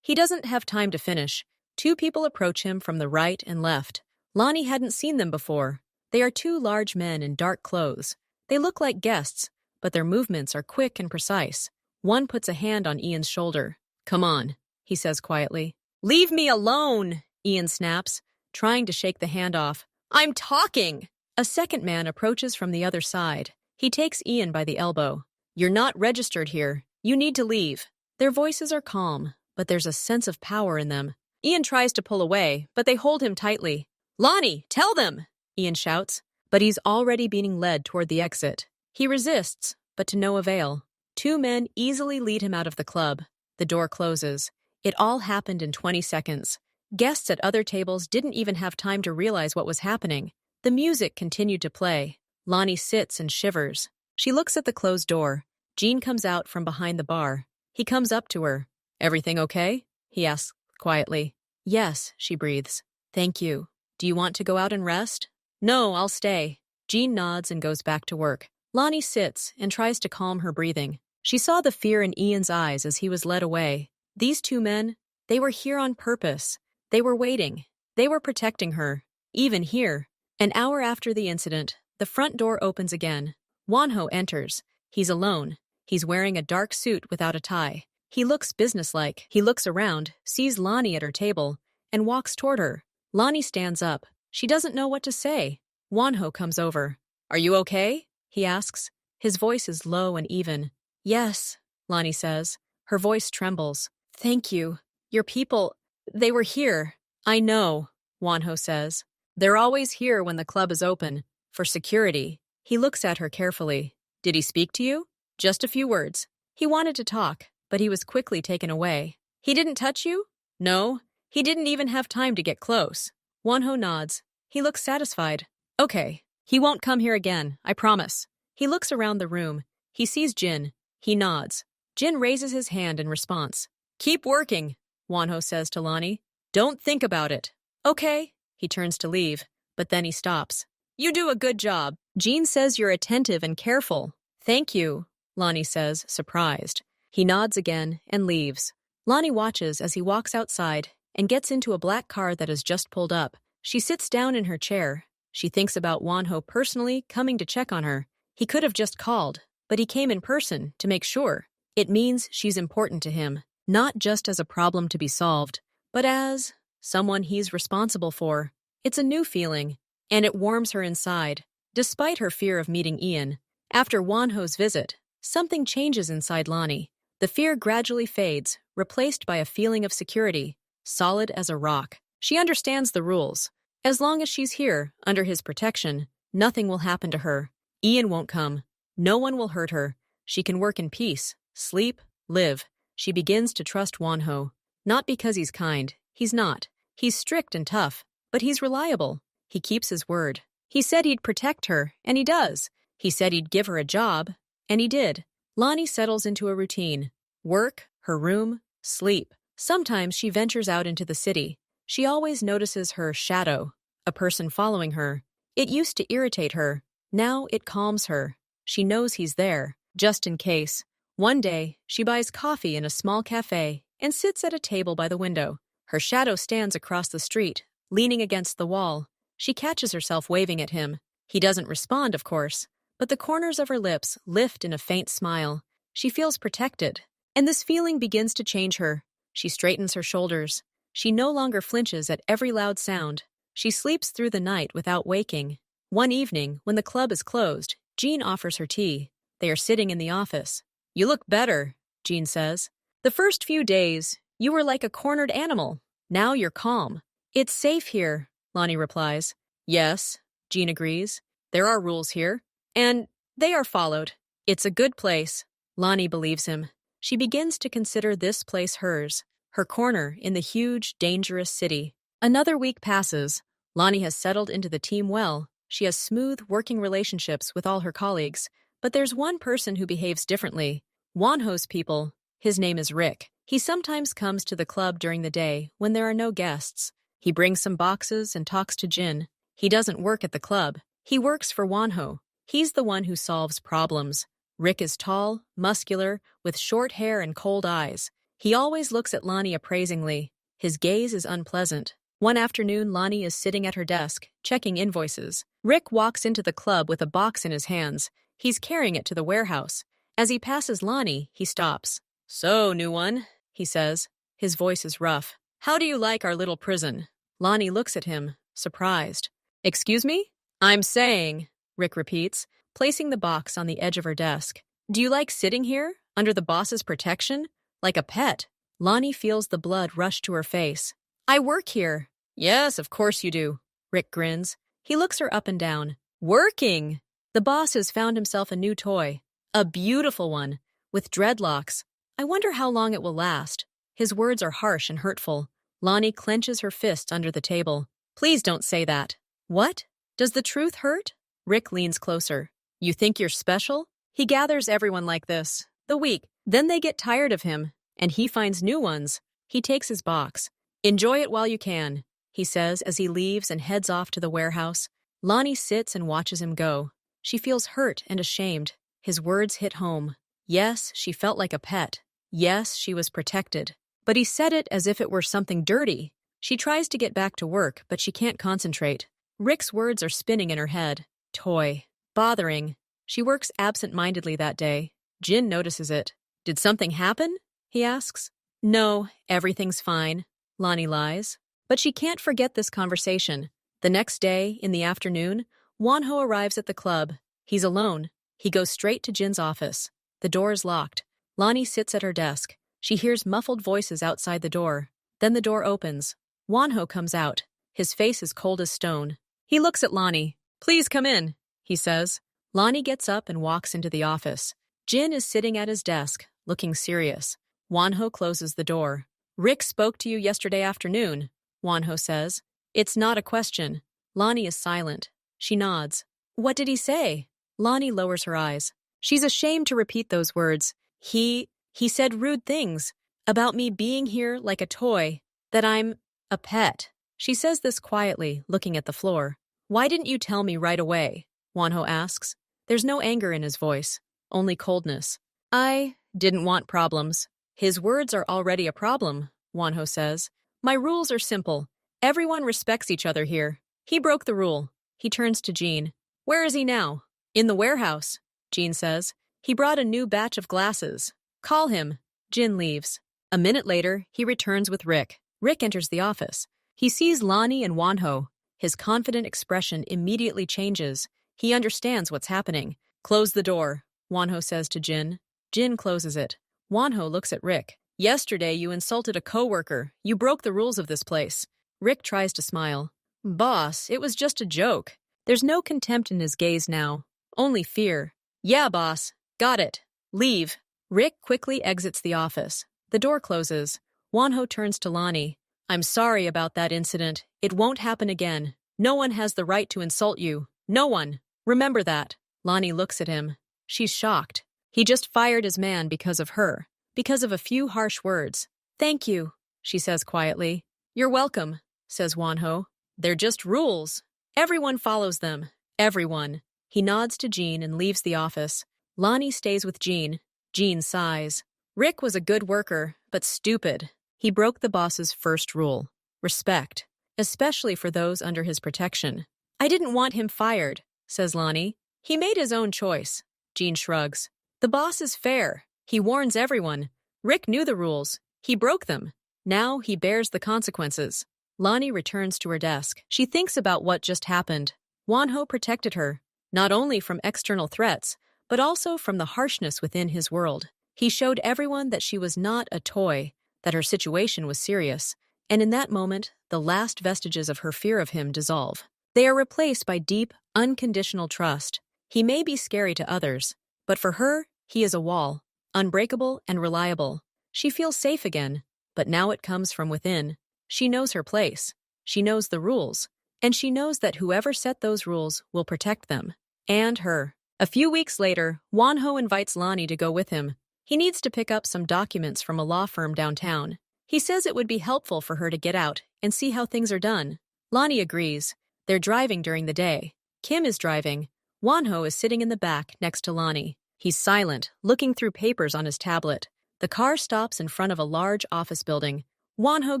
He doesn't have time to finish. Two people approach him from the right and left. Lonnie hadn't seen them before. They are two large men in dark clothes. They look like guests, but their movements are quick and precise. One puts a hand on Ian's shoulder. Come on, he says quietly. Leave me alone, Ian snaps, trying to shake the hand off. I'm talking! A second man approaches from the other side. He takes Ian by the elbow. You're not registered here. You need to leave. Their voices are calm, but there's a sense of power in them. Ian tries to pull away, but they hold him tightly. Lonnie, tell them! Ian shouts, but he's already being led toward the exit. He resists, but to no avail. Two men easily lead him out of the club. The door closes. It all happened in 20 seconds. Guests at other tables didn't even have time to realize what was happening. The music continued to play. Lonnie sits and shivers. She looks at the closed door. Jean comes out from behind the bar. He comes up to her. Everything okay? He asks quietly. Yes, she breathes. Thank you. Do you want to go out and rest? No, I'll stay. Jean nods and goes back to work. Lonnie sits and tries to calm her breathing. She saw the fear in Ian's eyes as he was led away. These two men, they were here on purpose. They were waiting. They were protecting her. Even here. An hour after the incident, the front door opens again. Juanjo enters. He's alone. He's wearing a dark suit without a tie. He looks businesslike. He looks around, sees Lonnie at her table, and walks toward her. Lonnie stands up. She doesn't know what to say. Juanjo comes over. Are you okay? He asks. His voice is low and even. Yes, Lonnie says. Her voice trembles. Thank you. Your people, they were here. I know, Juanjo says. They're always here when the club is open. For security. He looks at her carefully. Did he speak to you? Just a few words. He wanted to talk, but he was quickly taken away. He didn't touch you? No. He didn't even have time to get close. Juanjo nods. He looks satisfied. Okay. He won't come here again, I promise. He looks around the room. He sees Jin. He nods. Jin raises his hand in response. Keep working, Juanjo says to Lonnie. Don't think about it. Okay. He turns to leave, but then he stops. You do a good job. Jean says you're attentive and careful. Thank you, Lonnie says, surprised. He nods again and leaves. Lonnie watches as he walks outside and gets into a black car that has just pulled up. She sits down in her chair. She thinks about Juanjo personally coming to check on her. He could have just called, but he came in person to make sure. It means she's important to him, not just as a problem to be solved, but as someone he's responsible for. It's a new feeling, and it warms her inside. Despite her fear of meeting Ian, after Juanjo's visit, something changes inside Lonnie. The fear gradually fades, replaced by a feeling of security, solid as a rock. She understands the rules. As long as she's here, under his protection, nothing will happen to her. Ian won't come. No one will hurt her. She can work in peace, sleep, live. She begins to trust Wonho. Not because he's kind. He's not. He's strict and tough, but he's reliable. He keeps his word. He said he'd protect her, and he does. He said he'd give her a job, and he did. Lonnie settles into a routine. Work, her room, sleep. Sometimes she ventures out into the city. She always notices her shadow, a person following her. It used to irritate her. Now it calms her. She knows he's there, just in case. One day, she buys coffee in a small cafe and sits at a table by the window. Her shadow stands across the street, leaning against the wall. She catches herself waving at him. He doesn't respond, of course, but the corners of her lips lift in a faint smile. She feels protected, and this feeling begins to change her. She straightens her shoulders. She no longer flinches at every loud sound. She sleeps through the night without waking. One evening, when the club is closed, Jean offers her tea. They are sitting in the office. "You look better," Jean says. "The first few days, you were like a cornered animal. Now you're calm." "It's safe here," Lonnie replies. "Yes," Jean agrees. "There are rules here, and they are followed. It's a good place." Lonnie believes him. She begins to consider this place hers, her corner in the huge, dangerous city. Another week passes. Lonnie has settled into the team well. She has smooth working relationships with all her colleagues. But there's one person who behaves differently. Wonho's people. His name is Rick. He sometimes comes to the club during the day when there are no guests. He brings some boxes and talks to Jin. He doesn't work at the club. He works for Wonho. He's the one who solves problems. Rick is tall, muscular, with short hair and cold eyes. He always looks at Lonnie appraisingly. His gaze is unpleasant. One afternoon, Lonnie is sitting at her desk, checking invoices. Rick walks into the club with a box in his hands. He's carrying it to the warehouse. As he passes Lonnie, he stops. "So, new one," he says. His voice is rough. "How do you like our little prison?" Lonnie looks at him, surprised. "Excuse me?" "I'm saying," Rick repeats, placing the box on the edge of her desk. "Do you like sitting here, under the boss's protection? Like a pet?" Lonnie feels the blood rush to her face. "I work here." "Yes, of course you do." Rick grins. He looks her up and down. "Working!" The boss has found himself a new toy. A beautiful one, with dreadlocks. "I wonder how long it will last." His words are harsh and hurtful. Lonnie clenches her fists under the table. "Please don't say that." "What? Does the truth hurt?" Rick leans closer. "You think you're special?" He gathers everyone like this. The weak. Then they get tired of him, and he finds new ones. He takes his box. "Enjoy it while you can," he says as he leaves and heads off to the warehouse. Lonnie sits and watches him go. She feels hurt and ashamed. His words hit home. Yes, she felt like a pet. Yes, she was protected. But he said it as if it were something dirty. She tries to get back to work, but she can't concentrate. Rick's words are spinning in her head. Toy. Bothering. She works absent-mindedly that day. Jin notices it. "Did something happen?" he asks. "No, everything's fine," Lonnie lies. But she can't forget this conversation. The next day, in the afternoon, Wonho arrives at the club. He's alone. He goes straight to Jin's office. The door is locked. Lonnie sits at her desk. She hears muffled voices outside the door. Then the door opens. Wonho comes out. His face is cold as stone. He looks at Lonnie. "Please come in," he says. Lonnie gets up and walks into the office. Jin is sitting at his desk, looking serious. Wonho closes the door. "Rick spoke to you yesterday afternoon," Wonho says. "It's not a question." Lonnie is silent. She nods. "What did he say?" Lonnie lowers her eyes. She's ashamed to repeat those words. He said rude things about me being here like a toy, that I'm a pet. She says this quietly, looking at the floor. "Why didn't you tell me right away?" Wonho asks. There's no anger in his voice, only coldness. "I didn't want problems." "His words are already a problem," Wonho says. "My rules are simple. Everyone respects each other here." He broke the rule. He turns to Jean. "Where is he now?" "In the warehouse," Jean says. "He brought a new batch of glasses. Call him." Jin leaves. A minute later, he returns with Rick. Rick enters the office. He sees Lonnie and Wonho. His confident expression immediately changes. He understands what's happening. "Close the door," Wonho says to Jin. Jin closes it. Wonho looks at Rick. "Yesterday you insulted a coworker. You broke the rules of this place." Rick tries to smile. "Boss, it was just a joke." There's no contempt in his gaze now, only fear. Yeah, boss. Got it. Leave. Rick quickly exits the office. The door closes. Wonho turns to Lonnie. I'm sorry about that incident. It won't happen again. No one has the right to insult you. No one. Remember that. Lonnie looks at him. She's shocked. He just fired his man because of her. Because of a few harsh words. Thank you, she says quietly. You're welcome, says Wonho. They're just rules. Everyone follows them. Everyone. He nods to Jean and leaves the office. Lonnie stays with Jean. Jean sighs. Rick was a good worker, but stupid. He broke the boss's first rule. Respect. Especially for those under his protection. I didn't want him fired, says Lonnie. He made his own choice. Jean shrugs. The boss is fair. He warns everyone. Rick knew the rules. He broke them. Now he bears the consequences. Lonnie returns to her desk. She thinks about what just happened. Wonho protected her, not only from external threats, but also from the harshness within his world. He showed everyone that she was not a toy, that her situation was serious, and in that moment, the last vestiges of her fear of him dissolve. They are replaced by deep, unconditional trust. He may be scary to others, but for her, he is a wall, unbreakable and reliable. She feels safe again, but now it comes from within. She knows her place. She knows the rules. And she knows that whoever set those rules will protect them. And her. A few weeks later, Wonho invites Lonnie to go with him. He needs to pick up some documents from a law firm downtown. He says it would be helpful for her to get out and see how things are done. Lonnie agrees. They're driving during the day. Kim is driving. Wonho is sitting in the back next to Lonnie. He's silent, looking through papers on his tablet. The car stops in front of a large office building. Wonho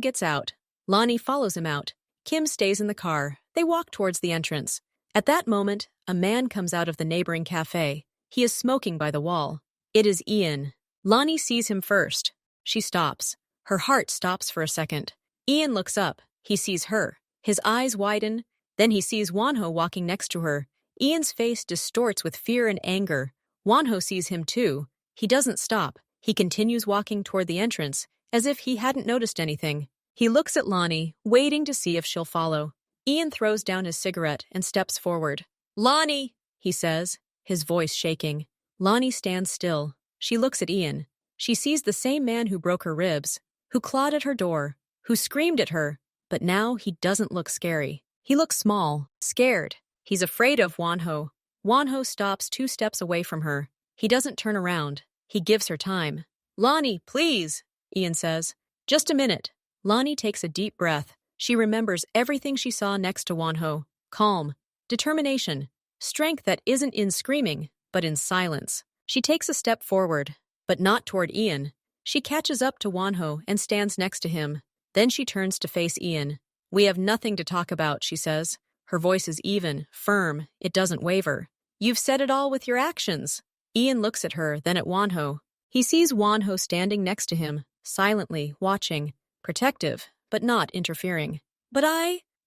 gets out. Lonnie follows him out. Kim stays in the car. They walk towards the entrance. At that moment, a man comes out of the neighboring cafe. He is smoking by the wall. It is Ian. Lonnie sees him first. She stops. Her heart stops for a second. Ian looks up. He sees her. His eyes widen. Then he sees Wonho walking next to her. Ian's face distorts with fear and anger. Wonho sees him too. He doesn't stop. He continues walking toward the entrance, as if he hadn't noticed anything. He looks at Lonnie, waiting to see if she'll follow. Ian throws down his cigarette and steps forward. Lonnie, he says, his voice shaking. Lonnie stands still. She looks at Ian. She sees the same man who broke her ribs, who clawed at her door, who screamed at her, but now he doesn't look scary. He looks small, scared. He's afraid of Wonho. Wonho stops 2 steps away from her. He doesn't turn around. He gives her time. Lonnie, please, Ian says. Just a minute. Lonnie takes a deep breath. She remembers everything she saw next to Wonho. Calm, determination, strength that isn't in screaming, but in silence. She takes a step forward, but not toward Ian. She catches up to Wonho and stands next to him. Then she turns to face Ian. We have nothing to talk about, she says. Her voice is even, firm. It doesn't waver. You've said it all with your actions. Ian looks at her, then at Wonho. He sees Wonho standing next to him, silently, watching, protective, but not interfering. But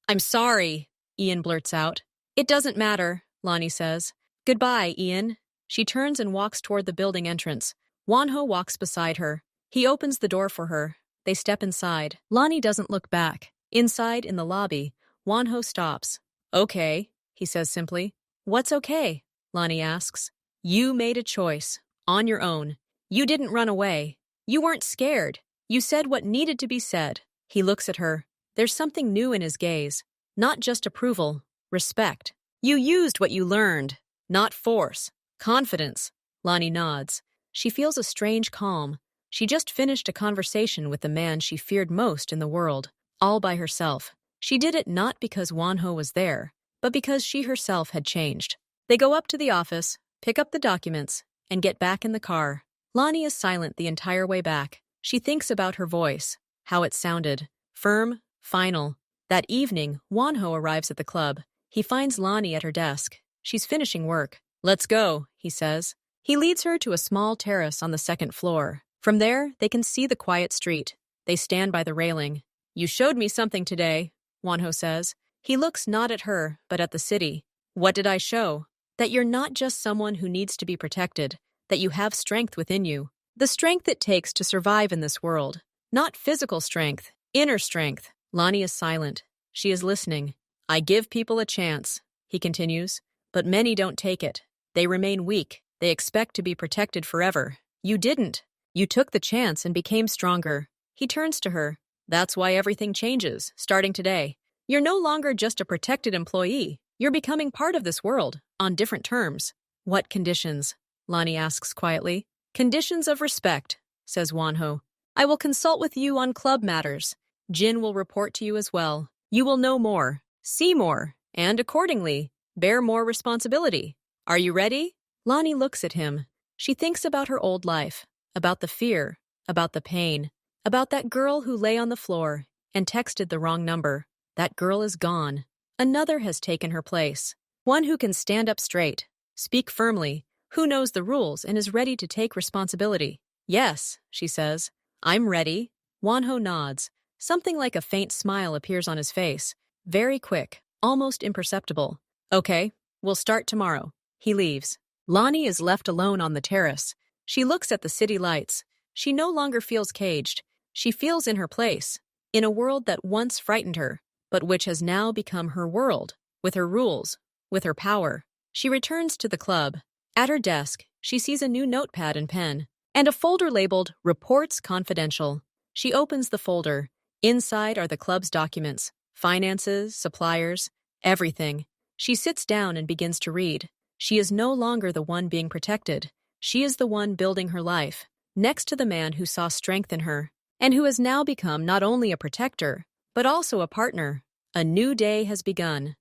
I'm sorry, Ian blurts out. It doesn't matter, Lonnie says. Goodbye, Ian. She turns and walks toward the building entrance. Wonho walks beside her. He opens the door for her. They step inside. Lonnie doesn't look back. Inside, in the lobby, Wonho stops. Okay, he says simply. What's okay? Lonnie asks. You made a choice. On your own. You didn't run away. You weren't scared. You said what needed to be said. He looks at her. There's something new in his gaze. Not just approval. Respect. You used what you learned. Not force. Confidence. Lonnie nods. She feels a strange calm. She just finished a conversation with the man she feared most in the world, all by herself. She did it not because Wonho was there, but because she herself had changed. They go up to the office, pick up the documents, and get back in the car. Lonnie is silent the entire way back. She thinks about her voice, how it sounded. Firm, final. That evening, Wonho arrives at the club. He finds Lonnie at her desk. She's finishing work. Let's go, he says. He leads her to a small terrace on the 2nd floor. From there, they can see the quiet street. They stand by the railing. You showed me something today, Wonho says. He looks not at her, but at the city. What did I show? That you're not just someone who needs to be protected, that you have strength within you. The strength it takes to survive in this world. Not physical strength, inner strength. Lonnie is silent. She is listening. I give people a chance, he continues, but many don't take it. They remain weak. They expect to be protected forever. You didn't. You took the chance and became stronger. He turns to her. That's why everything changes, starting today. You're no longer just a protected employee. You're becoming part of this world, on different terms. What conditions? Lonnie asks quietly. Conditions of respect, says Wanho. I will consult with you on club matters. Jin will report to you as well. You will know more, see more, and accordingly, bear more responsibility. Are you ready? Lonnie looks at him. She thinks about her old life, about the fear, about the pain, about that girl who lay on the floor and texted the wrong number. That girl is gone. Another has taken her place. One who can stand up straight, speak firmly, who knows the rules and is ready to take responsibility. Yes, she says. I'm ready. Wanho nods. Something like a faint smile appears on his face. Very quick, almost imperceptible. Okay, we'll start tomorrow. He leaves. Lonnie is left alone on the terrace. She looks at the city lights. She no longer feels caged. She feels in her place, in a world that once frightened her, but which has now become her world, with her rules, with her power. She returns to the club. At her desk, she sees a new notepad and pen, and a folder labeled Reports Confidential. She opens the folder. Inside are the club's documents, finances, suppliers, everything. She sits down and begins to read. She is no longer the one being protected. She is the one building her life, next to the man who saw strength in her, and who has now become not only a protector, but also a partner. A new day has begun.